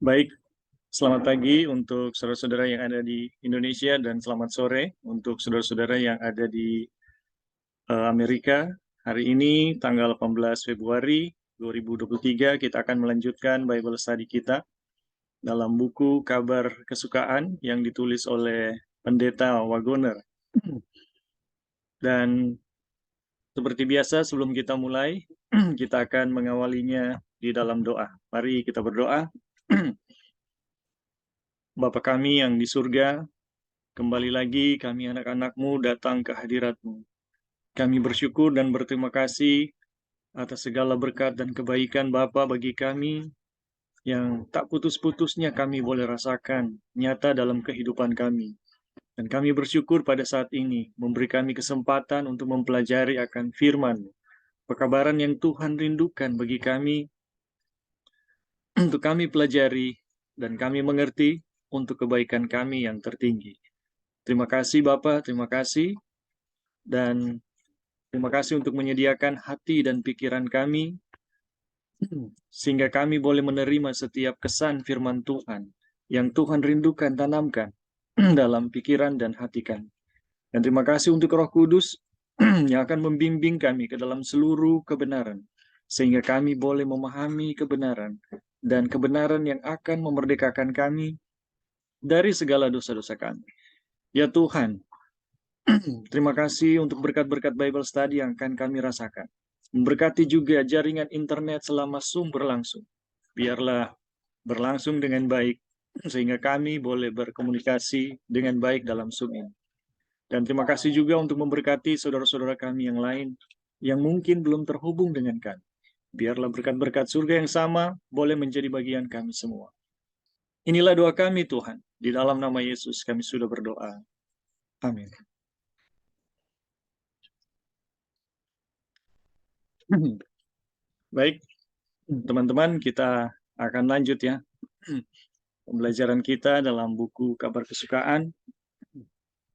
Baik, selamat pagi untuk saudara-saudara yang ada di Indonesia dan selamat sore untuk saudara-saudara yang ada di Amerika. Hari ini tanggal 18 Februari 2023 kita akan melanjutkan Bible Study kita dalam buku Kabar Kesukaan yang ditulis oleh Pendeta Wagoner. Dan seperti biasa sebelum kita mulai, kita akan mengawalinya di dalam doa. Mari kita berdoa. Bapa kami yang di surga, kembali lagi kami anak-anak-Mu datang ke hadirat-Mu. Kami bersyukur dan berterima kasih atas segala berkat dan kebaikan Bapa bagi kami yang tak putus-putusnya kami boleh rasakan nyata dalam kehidupan kami. Dan kami bersyukur pada saat ini memberi kami kesempatan untuk mempelajari akan firman, pekabaran yang Tuhan rindukan bagi kami, untuk kami pelajari dan kami mengerti untuk kebaikan kami yang tertinggi. Terima kasih Bapak, terima kasih. Dan terima kasih untuk menyediakan hati dan pikiran kami, sehingga kami boleh menerima setiap kesan firman Tuhan yang Tuhan rindukan tanamkan dalam pikiran dan hati kami. Dan terima kasih untuk Roh Kudus yang akan membimbing kami ke dalam seluruh kebenaran, sehingga kami boleh memahami kebenaran dan kebenaran yang akan memerdekakan kami dari segala dosa-dosa kami. Ya Tuhan, terima kasih untuk berkat-berkat Bible Study yang akan kami rasakan. Memberkati juga jaringan internet selama Zoom berlangsung. Biarlah berlangsung dengan baik, sehingga kami boleh berkomunikasi dengan baik dalam Zoom ini. Dan terima kasih juga untuk memberkati saudara-saudara kami yang lain, yang mungkin belum terhubung dengan kami. Biarlah berkat-berkat surga yang sama boleh menjadi bagian kami semua. Inilah doa kami Tuhan. Di dalam nama Yesus kami sudah berdoa. Amin. Baik, teman-teman, kita akan lanjut ya pembelajaran kita dalam buku Kabar Kesukaan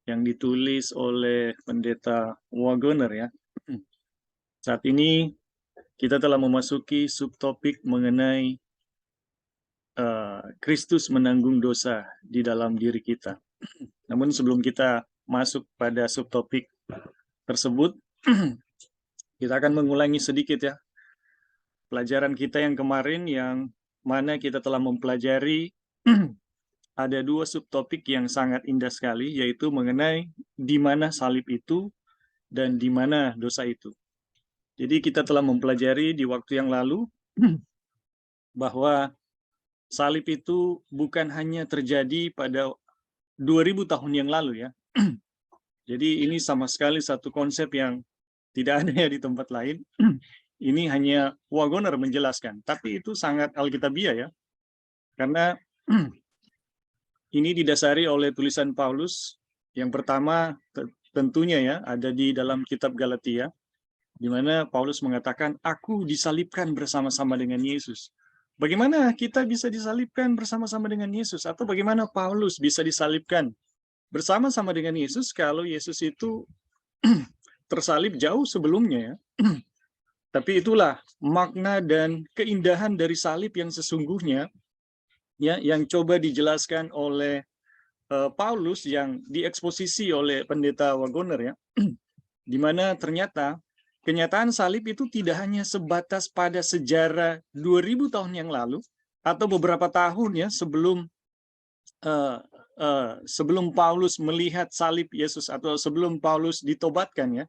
yang ditulis oleh Pendeta Wagoner ya. Saat ini kita telah memasuki subtopik mengenai Kristus menanggung dosa di dalam diri kita. Namun sebelum kita masuk pada subtopik tersebut, kita akan mengulangi sedikit ya pelajaran kita yang kemarin, yang mana kita telah mempelajari ada dua subtopik yang sangat indah sekali, yaitu mengenai di mana salib itu dan di mana dosa itu. Jadi kita telah mempelajari di waktu yang lalu bahwa salib itu bukan hanya terjadi pada 2000 tahun yang lalu ya. Jadi ini sama sekali satu konsep yang tidak ada ya di tempat lain. Ini hanya Wagoner menjelaskan, tapi itu sangat alkitabiah ya. Karena ini didasari oleh tulisan Paulus. Yang pertama tentunya ya ada di dalam kitab Galatia, di mana Paulus mengatakan, aku disalibkan bersama-sama dengan Yesus. Bagaimana kita bisa disalibkan bersama-sama dengan Yesus? Atau bagaimana Paulus bisa disalibkan bersama-sama dengan Yesus kalau Yesus itu tersalib jauh sebelumnya ya? Tapi itulah makna dan keindahan dari salib yang sesungguhnya, ya, yang coba dijelaskan oleh Paulus, yang dieksposisi oleh Pendeta Wagoner ya, di mana ternyata kenyataan salib itu tidak hanya sebatas pada sejarah 2000 tahun yang lalu atau beberapa tahun ya sebelum Paulus melihat salib Yesus, atau sebelum Paulus ditobatkan ya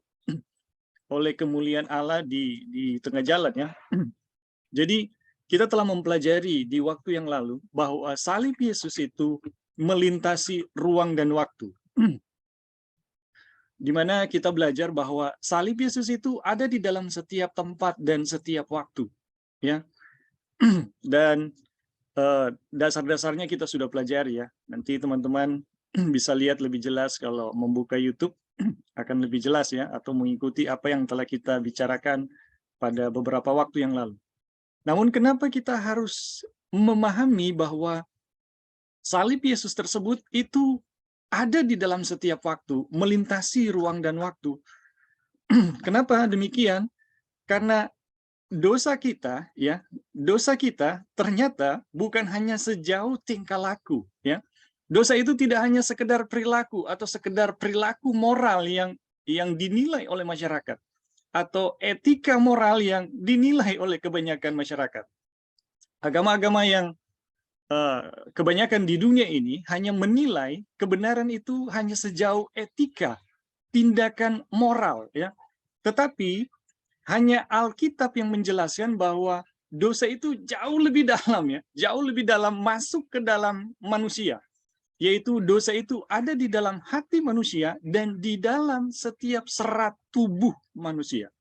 oleh kemuliaan Allah di tengah jalan ya. Jadi kita telah mempelajari di waktu yang lalu bahwa salib Yesus itu melintasi ruang dan waktu. Di mana kita belajar bahwa salib Yesus itu ada di dalam setiap tempat dan setiap waktu, ya. Dan dasar-dasarnya kita sudah pelajari ya. Nanti teman-teman bisa lihat lebih jelas kalau membuka YouTube, akan lebih jelas ya, atau mengikuti apa yang telah kita bicarakan pada beberapa waktu yang lalu. Namun kenapa kita harus memahami bahwa salib Yesus tersebut itu ada di dalam setiap waktu, melintasi ruang dan waktu? Kenapa demikian? Karena dosa kita ya, dosa kita ternyata bukan hanya sejauh tingkah laku ya. Dosa itu tidak hanya sekedar perilaku atau sekedar perilaku moral yang dinilai oleh masyarakat atau etika moral yang dinilai oleh kebanyakan masyarakat. Agama-agama yang kebanyakan di dunia ini hanya menilai kebenaran itu hanya sejauh etika, tindakan moral ya. Tetapi hanya Alkitab yang menjelaskan bahwa dosa itu jauh lebih dalam ya, jauh lebih dalam masuk ke dalam manusia. Yaitu dosa itu ada di dalam hati manusia dan di dalam setiap serat tubuh manusia.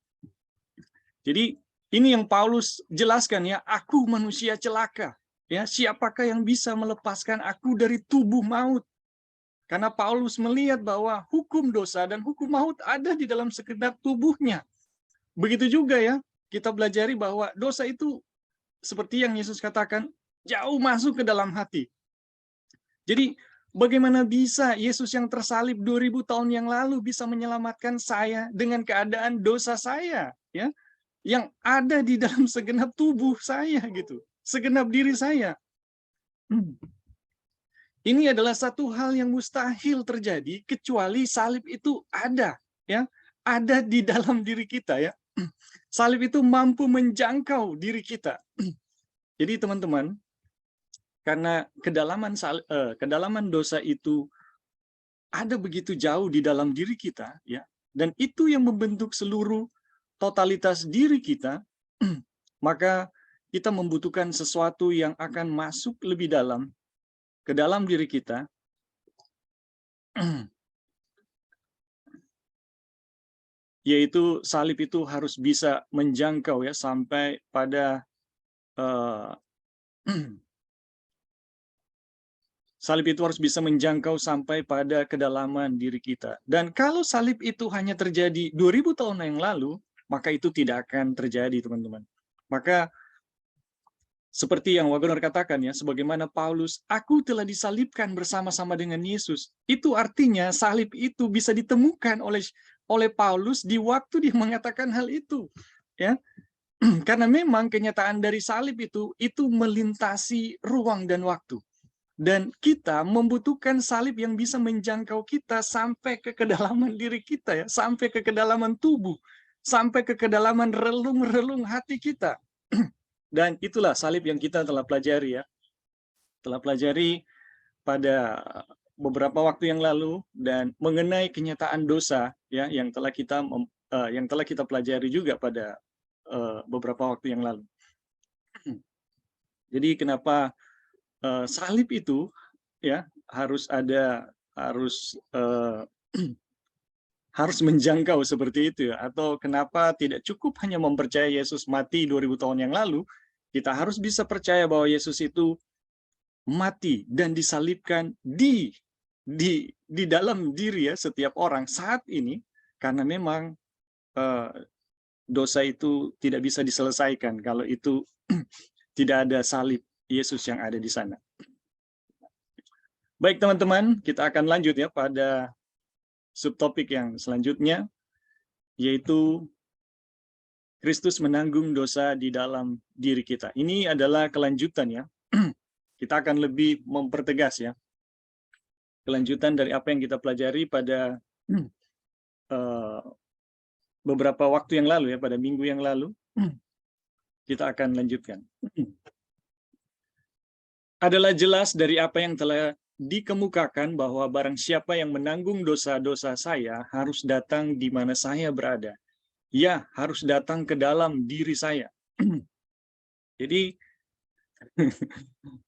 Jadi ini yang Paulus jelaskan ya, aku manusia celaka. Ya, siapakah yang bisa melepaskan aku dari tubuh maut? Karena Paulus melihat bahwa hukum dosa dan hukum maut ada di dalam segenap tubuhnya. Begitu juga ya, kita pelajari bahwa dosa itu seperti yang Yesus katakan, jauh masuk ke dalam hati. Jadi bagaimana bisa Yesus yang tersalib 2000 tahun yang lalu bisa menyelamatkan saya dengan keadaan dosa saya, ya, yang ada di dalam segenap tubuh saya gitu, segenap diri saya. Ini adalah satu hal yang mustahil terjadi kecuali salib itu ada, ya, ada di dalam diri kita ya. Salib itu mampu menjangkau diri kita. Jadi teman-teman, karena kedalaman dosa itu ada begitu jauh di dalam diri kita, ya, dan itu yang membentuk seluruh totalitas diri kita, maka kita membutuhkan sesuatu yang akan masuk lebih dalam ke dalam diri kita, yaitu salib itu harus bisa menjangkau ya sampai pada salib itu harus bisa menjangkau sampai pada kedalaman diri kita. Dan kalau salib itu hanya terjadi 2000 tahun yang lalu, maka itu tidak akan terjadi, teman-teman. Maka seperti yang Wagner katakan ya, sebagaimana Paulus, aku telah disalibkan bersama-sama dengan Yesus. Itu artinya salib itu bisa ditemukan oleh Paulus di waktu dia mengatakan hal itu. Ya, karena memang kenyataan dari salib itu melintasi ruang dan waktu. Dan kita membutuhkan salib yang bisa menjangkau kita sampai ke kedalaman diri kita ya, sampai ke kedalaman tubuh, sampai ke kedalaman relung-relung hati kita. Dan itulah salib yang kita telah pelajari ya. Telah pelajari pada beberapa waktu yang lalu dan mengenai kenyataan dosa ya yang telah kita pelajari juga pada beberapa waktu yang lalu. Jadi kenapa salib itu ya harus harus menjangkau seperti itu ya, atau kenapa tidak cukup hanya mempercayai Yesus mati 2000 tahun yang lalu, kita harus bisa percaya bahwa Yesus itu mati dan disalibkan di dalam diri ya setiap orang saat ini, karena memang dosa itu tidak bisa diselesaikan kalau itu tidak ada salib Yesus yang ada di sana. Baik teman-teman, kita akan lanjut ya pada subtopik yang selanjutnya, yaitu Kristus menanggung dosa di dalam diri kita. Ini adalah kelanjutan ya. Kita akan lebih mempertegas ya. Kelanjutan dari apa yang kita pelajari pada beberapa waktu yang lalu ya, pada minggu yang lalu. Kita akan lanjutkan. Adalah jelas dari apa yang telah dikemukakan bahwa barang siapa yang menanggung dosa-dosa saya harus datang di mana saya berada. Ya, harus datang ke dalam diri saya. Jadi,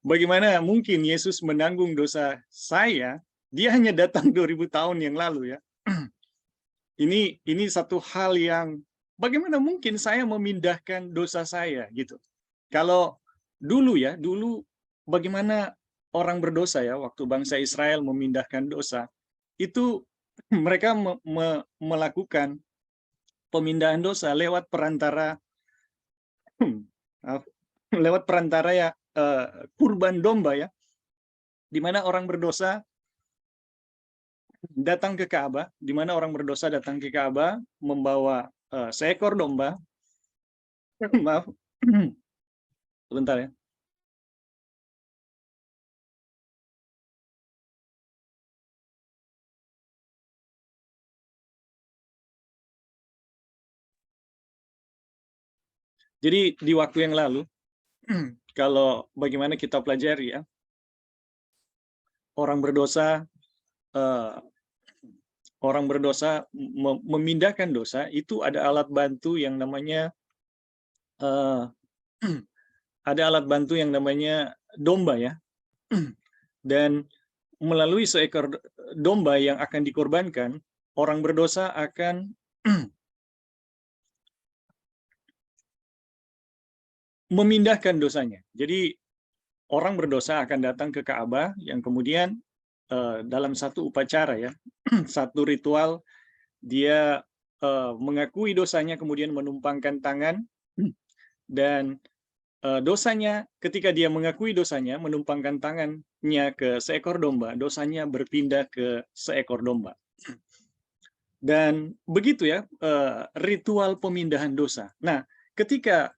bagaimana mungkin Yesus menanggung dosa saya? Dia hanya datang 2000 tahun yang lalu ya. Ini satu hal yang bagaimana mungkin saya memindahkan dosa saya gitu. Kalau dulu bagaimana orang berdosa ya, waktu bangsa Israel memindahkan dosa, itu mereka melakukan pemindahan dosa lewat perantara ya kurban domba ya, di mana orang berdosa datang ke Ka'bah, membawa seekor domba, Maaf. Sebentar ya. Jadi di waktu yang lalu, kalau bagaimana kita pelajari ya, orang berdosa, eh, orang berdosa memindahkan dosa itu ada alat bantu yang namanya eh, ada alat bantu yang namanya domba ya. Dan melalui seekor domba yang akan dikorbankan, orang berdosa akan memindahkan dosanya. Jadi orang berdosa akan datang ke Ka'bah yang kemudian dalam satu upacara ya, satu ritual dia mengakui dosanya kemudian menumpangkan tangan dan dosanya ketika dia mengakui dosanya menumpangkan tangannya ke seekor domba, dosanya berpindah ke seekor domba. Dan begitu ya ritual pemindahan dosa. Nah, ketika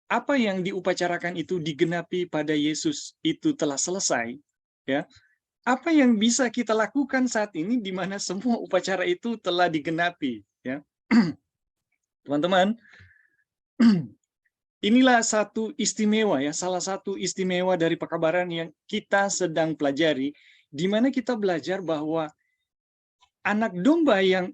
apa yang diupacarakan itu digenapi pada Yesus itu telah selesai, ya. Apa yang bisa kita lakukan saat ini di mana semua upacara itu telah digenapi, ya. Teman-teman, inilah satu istimewa ya, salah satu istimewa dari pekabaran yang kita sedang pelajari, di mana kita belajar bahwa anak domba yang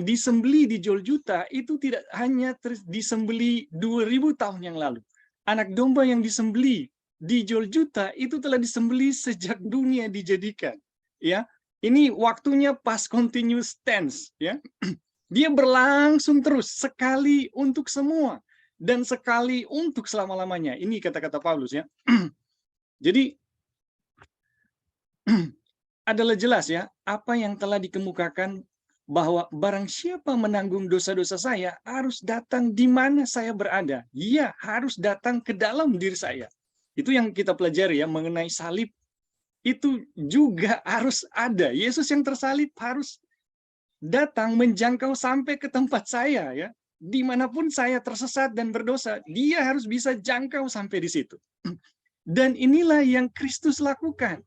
disembeli di Golgota itu tidak hanya disembeli 2000 tahun yang lalu. Anak domba yang disembeli di Golgota itu telah disembeli sejak dunia dijadikan. Ya, ini waktunya past continuous tense. Ya, dia berlangsung terus, sekali untuk semua dan sekali untuk selama-lamanya. Ini kata-kata Paulus ya. Jadi adalah jelas ya, apa yang telah dikemukakan bahwa barang siapa menanggung dosa-dosa saya harus datang di mana saya berada. Ia harus datang ke dalam diri saya. Itu yang kita pelajari ya, mengenai salib itu juga harus ada. Yesus yang tersalib harus datang menjangkau sampai ke tempat saya ya. Dimanapun saya tersesat dan berdosa, dia harus bisa jangkau sampai di situ. Dan inilah yang Kristus lakukan.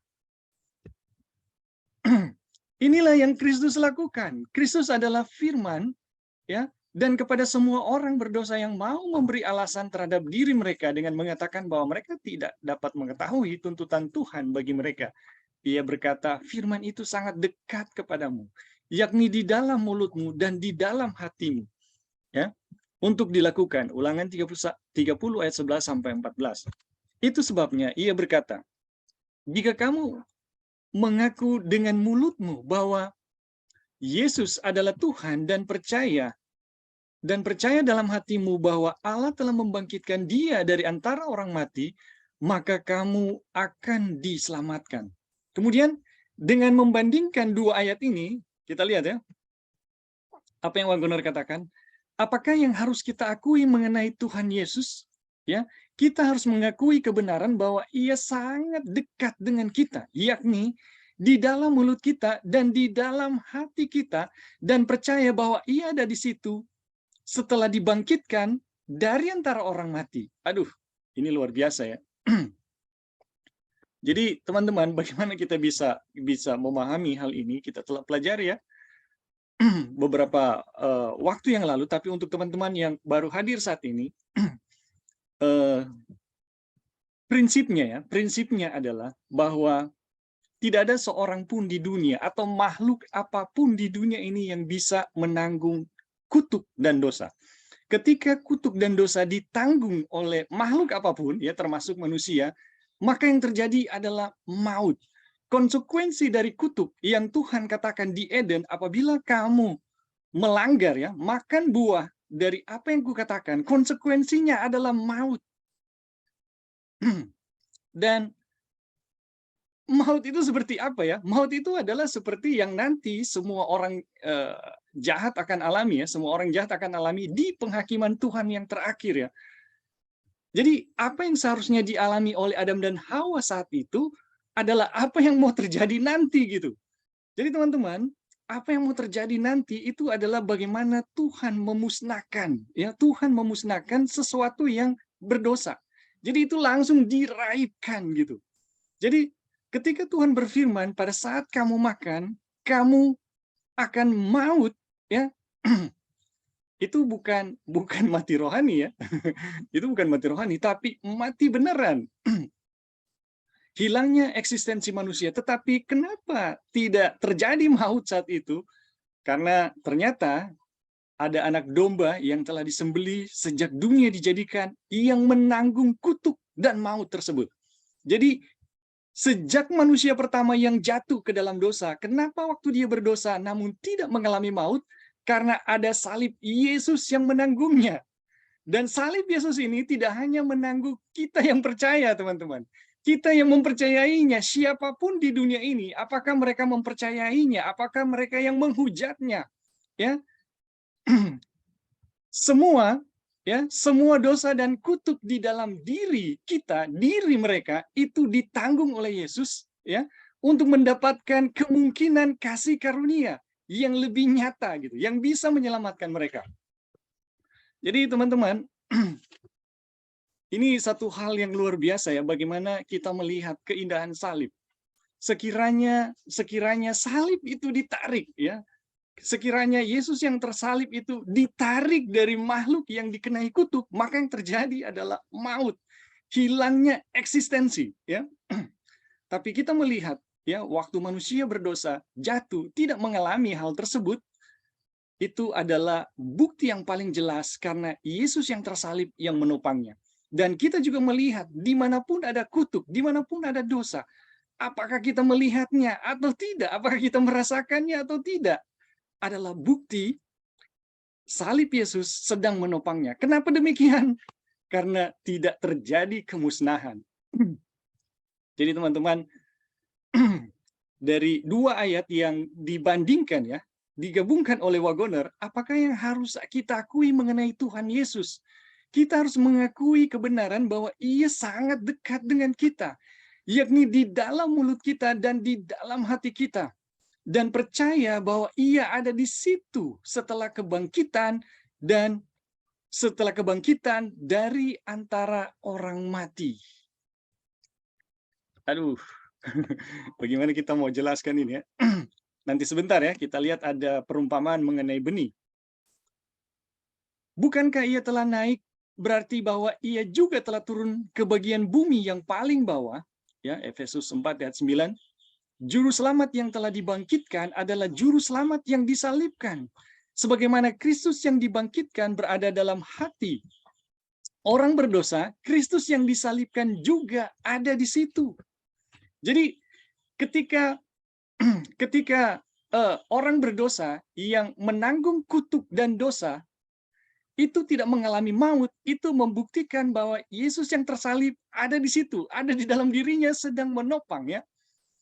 Inilah yang Kristus lakukan. Kristus adalah firman, ya, dan kepada semua orang berdosa yang mau memberi alasan terhadap diri mereka dengan mengatakan bahwa mereka tidak dapat mengetahui tuntutan Tuhan bagi mereka. Ia berkata, firman itu sangat dekat kepadamu, yakni di dalam mulutmu dan di dalam hatimu. Ya, untuk dilakukan. Ulangan 30 ayat 11 sampai 14. Itu sebabnya ia berkata, jika kamu mengaku dengan mulutmu bahwa Yesus adalah Tuhan dan percaya dalam hatimu bahwa Allah telah membangkitkan dia dari antara orang mati, maka kamu akan diselamatkan. Kemudian dengan membandingkan dua ayat ini, kita lihat ya, apa yang Wagner katakan, apakah yang harus kita akui mengenai Tuhan Yesus? Ya, kita harus mengakui kebenaran bahwa ia sangat dekat dengan kita, yakni di dalam mulut kita dan di dalam hati kita, dan percaya bahwa ia ada di situ setelah dibangkitkan dari antara orang mati. Aduh, ini luar biasa ya. Jadi teman-teman, bagaimana kita bisa memahami hal ini? Kita telah pelajari ya beberapa waktu yang lalu, tapi untuk teman-teman yang baru hadir saat ini, prinsipnya adalah bahwa tidak ada seorang pun di dunia atau makhluk apapun di dunia ini yang bisa menanggung kutuk dan dosa. Ketika kutuk dan dosa ditanggung oleh makhluk apapun, ya termasuk manusia, maka yang terjadi adalah maut. Konsekuensi dari kutuk yang Tuhan katakan di Eden, apabila kamu melanggar ya, makan buah dari apa yang kukatakan, konsekuensinya adalah maut. Dan maut itu seperti apa ya? Maut itu adalah seperti yang nanti semua orang jahat akan alami ya, semua orang jahat akan alami di penghakiman Tuhan yang terakhir ya. Jadi apa yang seharusnya dialami oleh Adam dan Hawa saat itu adalah apa yang mau terjadi nanti gitu. Jadi teman-teman, apa yang mau terjadi nanti itu adalah bagaimana Tuhan memusnahkan, ya, Tuhan memusnahkan sesuatu yang berdosa. Jadi itu langsung diraibkan gitu. Jadi ketika Tuhan berfirman pada saat kamu makan, kamu akan maut, ya. Itu bukan mati rohani ya. Itu bukan mati rohani, tapi mati beneran. Hilangnya eksistensi manusia. Tetapi kenapa tidak terjadi maut saat itu? Karena ternyata ada anak domba yang telah disembelih sejak dunia dijadikan, yang menanggung kutuk dan maut tersebut. Jadi sejak manusia pertama yang jatuh ke dalam dosa, kenapa waktu dia berdosa namun tidak mengalami maut? Karena ada salib Yesus yang menanggungnya. Dan salib Yesus ini tidak hanya menanggung kita yang percaya, teman-teman. Kita yang mempercayainya, siapapun di dunia ini, apakah mereka mempercayainya, apakah mereka yang menghujatnya, ya, semua, ya, semua dosa dan kutuk di dalam diri kita, diri mereka itu ditanggung oleh Yesus, ya, untuk mendapatkan kemungkinan kasih karunia yang lebih nyata gitu, yang bisa menyelamatkan mereka. Jadi teman-teman, ini satu hal yang luar biasa ya, bagaimana kita melihat keindahan salib. Sekiranya salib itu ditarik, ya, sekiranya Yesus yang tersalib itu ditarik dari makhluk yang dikenai kutuk, maka yang terjadi adalah maut, hilangnya eksistensi, ya. Tapi kita melihat, ya, waktu manusia berdosa, jatuh, tidak mengalami hal tersebut, itu adalah bukti yang paling jelas karena Yesus yang tersalib yang menopangnya. Dan kita juga melihat dimanapun ada kutuk, dimanapun ada dosa, apakah kita melihatnya atau tidak, apakah kita merasakannya atau tidak, adalah bukti salib Yesus sedang menopangnya. Kenapa demikian? Karena tidak terjadi kemusnahan. Jadi teman-teman, dari dua ayat yang dibandingkan, ya, digabungkan oleh Wagoner, apakah yang harus kita akui mengenai Tuhan Yesus? Kita harus mengakui kebenaran bahwa Ia sangat dekat dengan kita, yakni di dalam mulut kita dan di dalam hati kita. Dan percaya bahwa Ia ada di situ setelah kebangkitan dan setelah kebangkitan dari antara orang mati. Aduh, bagaimana kita mau jelaskan ini ya? Nanti sebentar ya, kita lihat ada perumpamaan mengenai benih. Bukankah Ia telah naik, berarti bahwa Ia juga telah turun ke bagian bumi yang paling bawah, ya, Efesus 4 ayat 9. Juru selamat yang telah dibangkitkan adalah juru selamat yang disalibkan. Sebagaimana Kristus yang dibangkitkan berada dalam hati orang berdosa, Kristus yang disalibkan juga ada di situ. Jadi ketika orang berdosa yang menanggung kutuk dan dosa itu tidak mengalami maut, itu membuktikan bahwa Yesus yang tersalib ada di situ, ada di dalam dirinya sedang menopang, ya.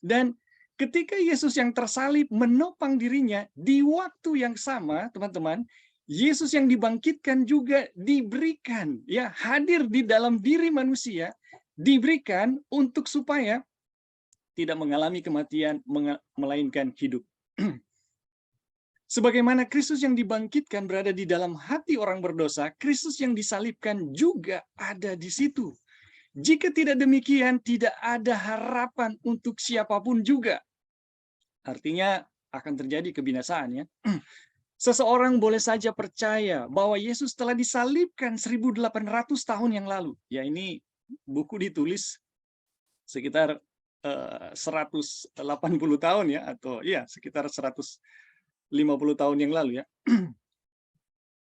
Dan ketika Yesus yang tersalib menopang dirinya, di waktu yang sama, teman-teman, Yesus yang dibangkitkan juga diberikan, ya, hadir di dalam diri manusia, diberikan untuk supaya tidak mengalami kematian, melainkan hidup. Sebagaimana Kristus yang dibangkitkan berada di dalam hati orang berdosa, Kristus yang disalibkan juga ada di situ. Jika tidak demikian, tidak ada harapan untuk siapapun juga. Artinya akan terjadi kebinasaan, ya. Seseorang boleh saja percaya bahwa Yesus telah disalibkan 1800 tahun yang lalu. Ya, ini buku ditulis sekitar 180 tahun, ya, atau ya sekitar 150 tahun yang lalu, ya.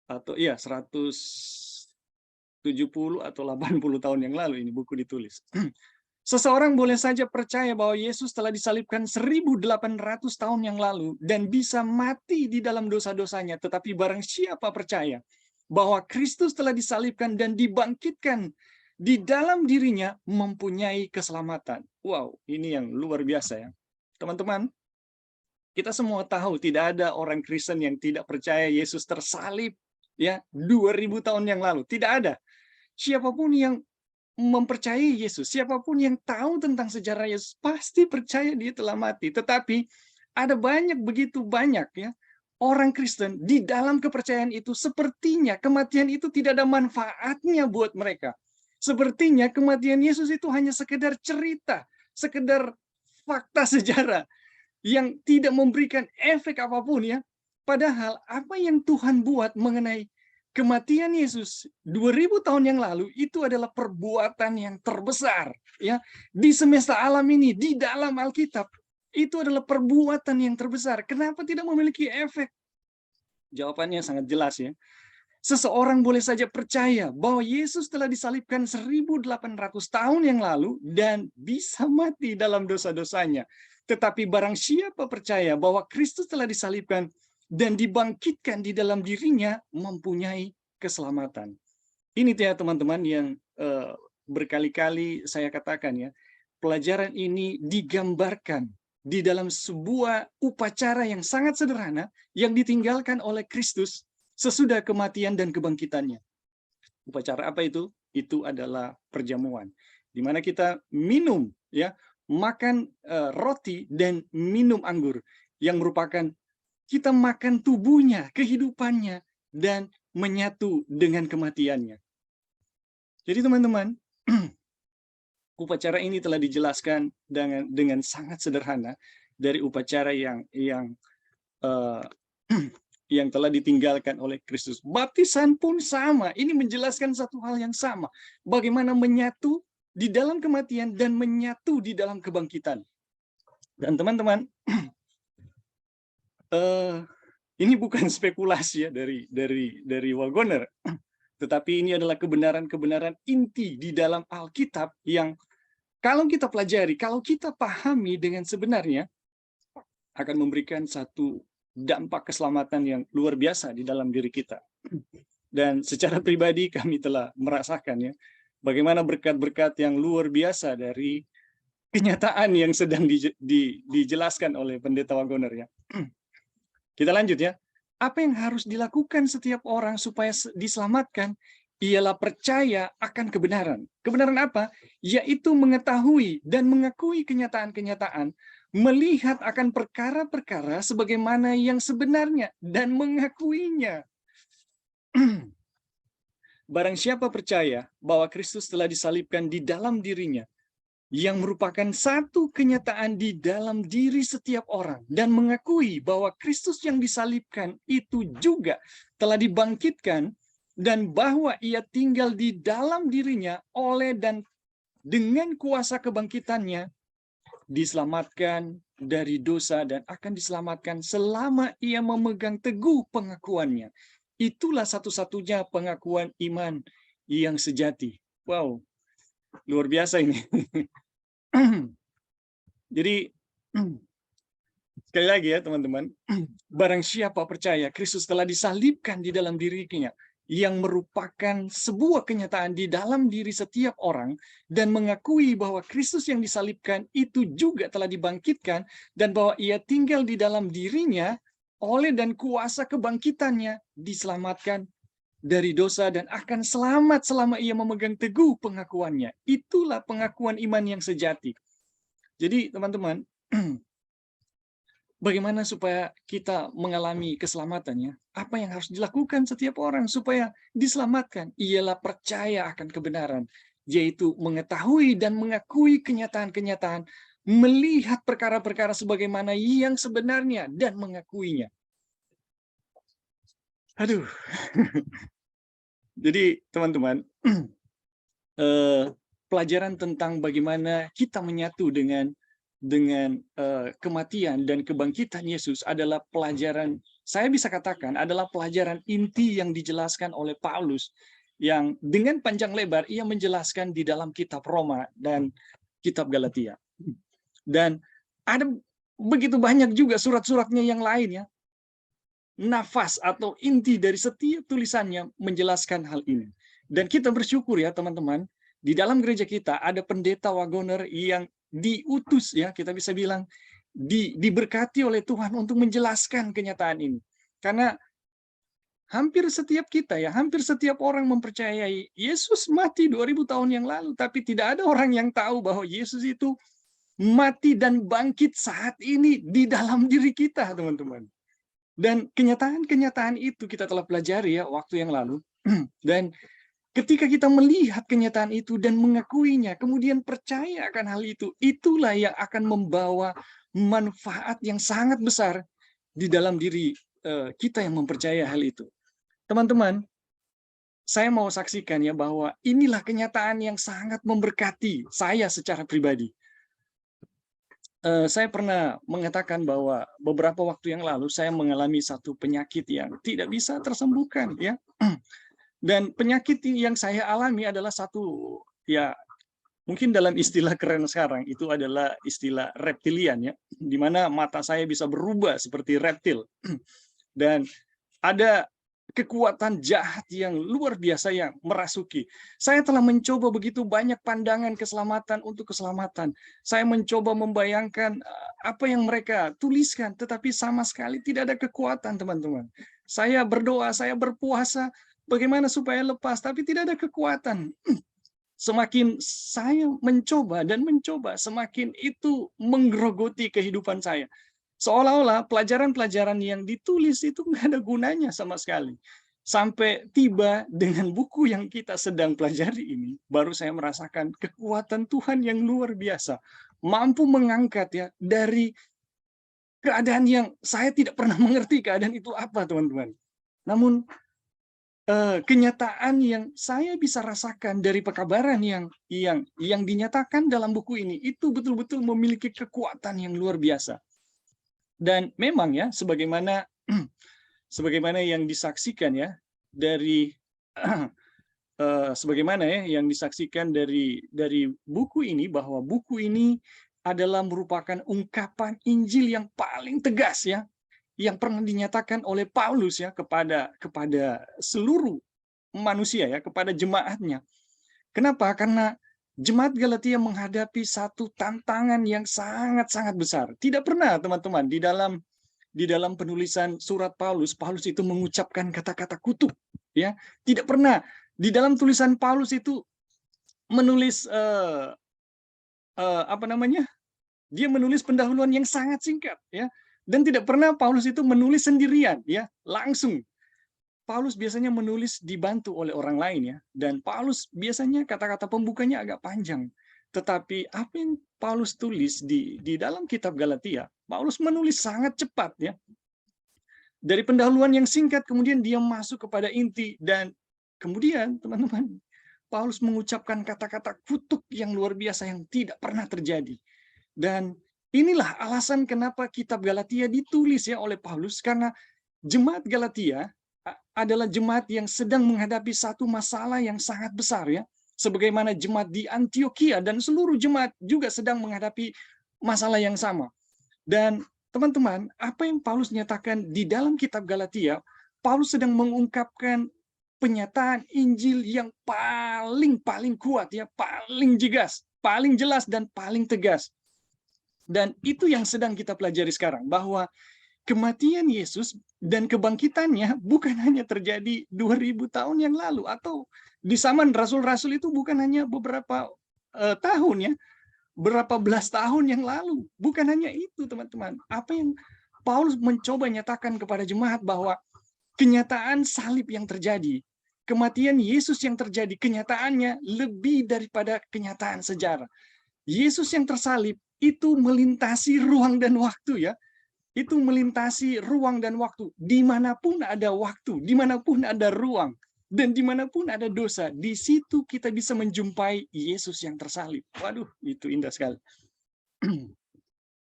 Atau ya 170 atau 80 tahun yang lalu ini buku ditulis. Seseorang boleh saja percaya bahwa Yesus telah disalibkan 1800 tahun yang lalu dan bisa mati di dalam dosa-dosanya, tetapi barang siapa percaya bahwa Kristus telah disalibkan dan dibangkitkan di dalam dirinya mempunyai keselamatan. Wow, ini yang luar biasa, ya. Teman-teman, kita semua tahu tidak ada orang Kristen yang tidak percaya Yesus tersalib, ya, 2000 tahun yang lalu. Tidak ada. Siapapun yang mempercayai Yesus, siapapun yang tahu tentang sejarah Yesus, pasti percaya dia telah mati. Tetapi ada begitu banyak ya orang Kristen di dalam kepercayaan itu, sepertinya kematian itu tidak ada manfaatnya buat mereka. Sepertinya kematian Yesus itu hanya sekedar cerita, sekedar fakta sejarah yang tidak memberikan efek apapun ya. Padahal apa yang Tuhan buat mengenai kematian Yesus 2000 tahun yang lalu itu adalah perbuatan yang terbesar ya di semesta alam ini, di dalam Alkitab. Itu adalah perbuatan yang terbesar. Kenapa tidak memiliki efek? Jawabannya sangat jelas ya. Seseorang boleh saja percaya bahwa Yesus telah disalibkan 1800 tahun yang lalu dan bisa mati dalam dosa-dosanya. Tetapi barang siapa percaya bahwa Kristus telah disalibkan dan dibangkitkan di dalam dirinya, mempunyai keselamatan. Ini ya teman-teman yang berkali-kali saya katakan ya, pelajaran ini digambarkan di dalam sebuah upacara yang sangat sederhana yang ditinggalkan oleh Kristus sesudah kematian dan kebangkitannya. Upacara apa itu? Itu adalah perjamuan, di mana kita minum ya, makan roti dan minum anggur yang merupakan kita makan tubuhnya, kehidupannya, dan menyatu dengan kematiannya. Jadi teman-teman, upacara ini telah dijelaskan dengan sangat sederhana dari upacara yang yang telah ditinggalkan oleh Kristus. Baptisan pun sama. Ini menjelaskan satu hal yang sama. Bagaimana menyatu di dalam kematian dan menyatu di dalam kebangkitan. Dan teman-teman, ini bukan spekulasi ya dari Wagoner, tetapi ini adalah kebenaran-kebenaran inti di dalam Alkitab yang kalau kita pelajari, kalau kita pahami dengan sebenarnya, akan memberikan satu dampak keselamatan yang luar biasa di dalam diri kita. Dan secara pribadi kami telah merasakan ya, bagaimana berkat-berkat yang luar biasa dari kenyataan yang sedang dijelaskan oleh Pendeta Wagoner ya. Kita lanjut ya. Apa yang harus dilakukan setiap orang supaya diselamatkan? Ialah percaya akan kebenaran. Kebenaran apa? Yaitu mengetahui dan mengakui kenyataan-kenyataan, melihat akan perkara-perkara sebagaimana yang sebenarnya dan mengakuinya. Barang siapa percaya bahwa Kristus telah disalibkan di dalam dirinya, yang merupakan satu kenyataan di dalam diri setiap orang, dan mengakui bahwa Kristus yang disalibkan itu juga telah dibangkitkan, dan bahwa ia tinggal di dalam dirinya oleh dan dengan kuasa kebangkitannya, diselamatkan dari dosa dan akan diselamatkan selama ia memegang teguh pengakuannya. Itulah satu-satunya pengakuan iman yang sejati. Wow, luar biasa ini. Jadi sekali lagi ya teman-teman, barang siapa percaya Kristus telah disalibkan di dalam dirinya, yang merupakan sebuah kenyataan di dalam diri setiap orang, dan mengakui bahwa Kristus yang disalibkan itu juga telah dibangkitkan, dan bahwa ia tinggal di dalam dirinya oleh dan kuasa kebangkitannya, diselamatkan dari dosa dan akan selamat selama ia memegang teguh pengakuannya. Itulah pengakuan iman yang sejati. Jadi teman-teman, bagaimana supaya kita mengalami keselamatannya? Apa yang harus dilakukan setiap orang supaya diselamatkan? Ialah percaya akan kebenaran, yaitu mengetahui dan mengakui kenyataan-kenyataan, melihat perkara-perkara sebagaimana yang sebenarnya dan mengakuinya. Aduh. Jadi teman-teman, pelajaran tentang bagaimana kita menyatu dengan kematian dan kebangkitan Yesus adalah pelajaran, saya bisa katakan adalah pelajaran inti yang dijelaskan oleh Paulus, yang dengan panjang lebar ia menjelaskan di dalam kitab Roma dan kitab Galatia. Dan ada begitu banyak juga surat-suratnya yang lain ya. Nafas atau inti dari setiap tulisannya menjelaskan hal ini. Dan kita bersyukur ya teman-teman, di dalam gereja kita ada pendeta Wagoner yang diutus ya, kita bisa bilang diberkati oleh Tuhan untuk menjelaskan kenyataan ini. Karena hampir setiap kita ya, hampir setiap orang mempercayai Yesus mati 2000 tahun yang lalu, tapi tidak ada orang yang tahu bahwa Yesus itu mati dan bangkit saat ini di dalam diri kita, teman-teman. Dan kenyataan-kenyataan itu kita telah pelajari ya waktu yang lalu. Dan ketika kita melihat kenyataan itu dan mengakuinya, kemudian percaya akan hal itu, itulah yang akan membawa manfaat yang sangat besar di dalam diri kita yang mempercaya hal itu. Teman-teman, saya mau saksikan ya bahwa inilah kenyataan yang sangat memberkati saya secara pribadi. Saya pernah mengatakan bahwa beberapa waktu yang lalu saya mengalami satu penyakit yang tidak bisa tersembuhkan ya. Dan penyakit yang saya alami adalah satu ya mungkin dalam istilah keren sekarang itu adalah istilah reptilian ya, di mana mata saya bisa berubah seperti reptil. Dan ada kekuatan jahat yang luar biasa yang merasuki. Saya telah mencoba begitu banyak pandangan keselamatan untuk keselamatan. Saya mencoba membayangkan apa yang mereka tuliskan, tetapi sama sekali tidak ada kekuatan, teman-teman. Saya berdoa, saya berpuasa, bagaimana supaya lepas, tapi tidak ada kekuatan. Semakin saya mencoba dan mencoba, semakin itu menggerogoti kehidupan saya. Seolah-olah pelajaran-pelajaran yang ditulis itu nggak ada gunanya sama sekali. Sampai tiba dengan buku yang kita sedang pelajari ini, baru saya merasakan kekuatan Tuhan yang luar biasa. Mampu mengangkat ya dari keadaan yang saya tidak pernah mengerti keadaan itu apa, teman-teman. Namun kenyataan yang saya bisa rasakan dari pekabaran yang dinyatakan dalam buku ini itu betul-betul memiliki kekuatan yang luar biasa. Dan memang ya sebagaimana sebagaimana yang disaksikan ya dari sebagaimana ya yang disaksikan dari buku ini, bahwa buku ini adalah merupakan ungkapan Injil yang paling tegas ya, yang pernah dinyatakan oleh Paulus ya kepada seluruh manusia ya, kepada jemaatnya. Kenapa? Karena jemaat Galatia menghadapi satu tantangan yang sangat-sangat besar. Tidak pernah, teman-teman, di dalam penulisan surat Paulus, Paulus itu mengucapkan kata-kata kutuk, ya. Tidak pernah di dalam tulisan Paulus itu menulis apa namanya? Dia menulis pendahuluan yang sangat singkat, ya. Dan tidak pernah Paulus itu menulis sendirian, ya, langsung. Paulus biasanya menulis dibantu oleh orang lain ya, dan Paulus biasanya kata-kata pembukanya agak panjang. Tetapi apa yang Paulus tulis di dalam kitab Galatia, Paulus menulis sangat cepat ya. Dari pendahuluan yang singkat kemudian dia masuk kepada inti, dan kemudian teman-teman, Paulus mengucapkan kata-kata kutuk yang luar biasa yang tidak pernah terjadi. Dan inilah alasan kenapa kitab Galatia ditulis ya oleh Paulus, karena jemaat Galatia adalah jemaat yang sedang menghadapi satu masalah yang sangat besar ya. Sebagaimana jemaat di Antioquia dan seluruh jemaat juga sedang menghadapi masalah yang sama. Dan teman-teman, apa yang Paulus nyatakan di dalam kitab Galatia, Paulus sedang mengungkapkan penyataan Injil yang paling kuat ya, paling jelas dan paling tegas. Dan itu yang sedang kita pelajari sekarang, bahwa kematian Yesus dan kebangkitannya bukan hanya terjadi 2000 tahun yang lalu, atau di zaman rasul-rasul itu bukan hanya beberapa tahun ya, berapa belas tahun yang lalu. Bukan hanya itu, teman-teman. Apa yang Paulus mencoba nyatakan kepada jemaat, bahwa kenyataan salib yang terjadi, kematian Yesus yang terjadi, kenyataannya lebih daripada kenyataan sejarah. Yesus yang tersalib itu melintasi ruang dan waktu ya. Itu melintasi ruang dan waktu. Dimanapun ada waktu, dimanapun ada ruang, dan dimanapun ada dosa, di situ kita bisa menjumpai Yesus yang tersalib. Waduh, itu indah sekali.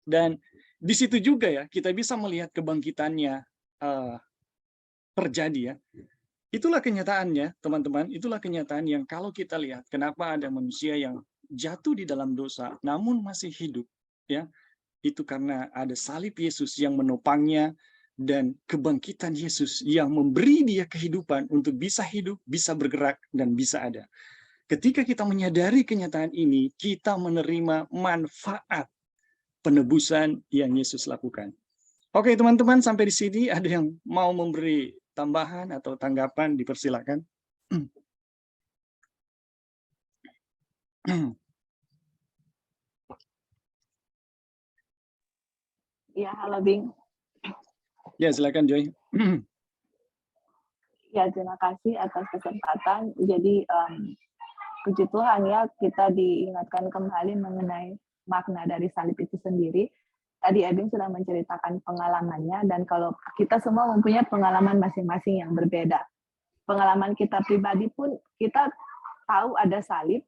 Dan di situ juga ya, kita bisa melihat kebangkitannya terjadi ya. Itulah kenyataannya, teman-teman. Itulah kenyataan yang kalau kita lihat, kenapa ada manusia yang jatuh di dalam dosa, namun masih hidup, ya. Itu karena ada salib Yesus yang menopangnya, dan kebangkitan Yesus yang memberi dia kehidupan untuk bisa hidup, bisa bergerak, dan bisa ada. Ketika kita menyadari kenyataan ini, kita menerima manfaat penebusan yang Yesus lakukan. Oke, teman-teman, sampai di sini ada yang mau memberi tambahan atau tanggapan, dipersilakan. Ya, halo Bing. Ya, silakan Joy. Ya, terima kasih atas kesempatan. Jadi, puji Tuhan ya, kita diingatkan kembali mengenai makna dari salib itu sendiri. Tadi Ebing sudah menceritakan pengalamannya, dan kalau kita semua mempunyai pengalaman masing-masing yang berbeda. Pengalaman kita pribadi pun, kita tahu ada salib,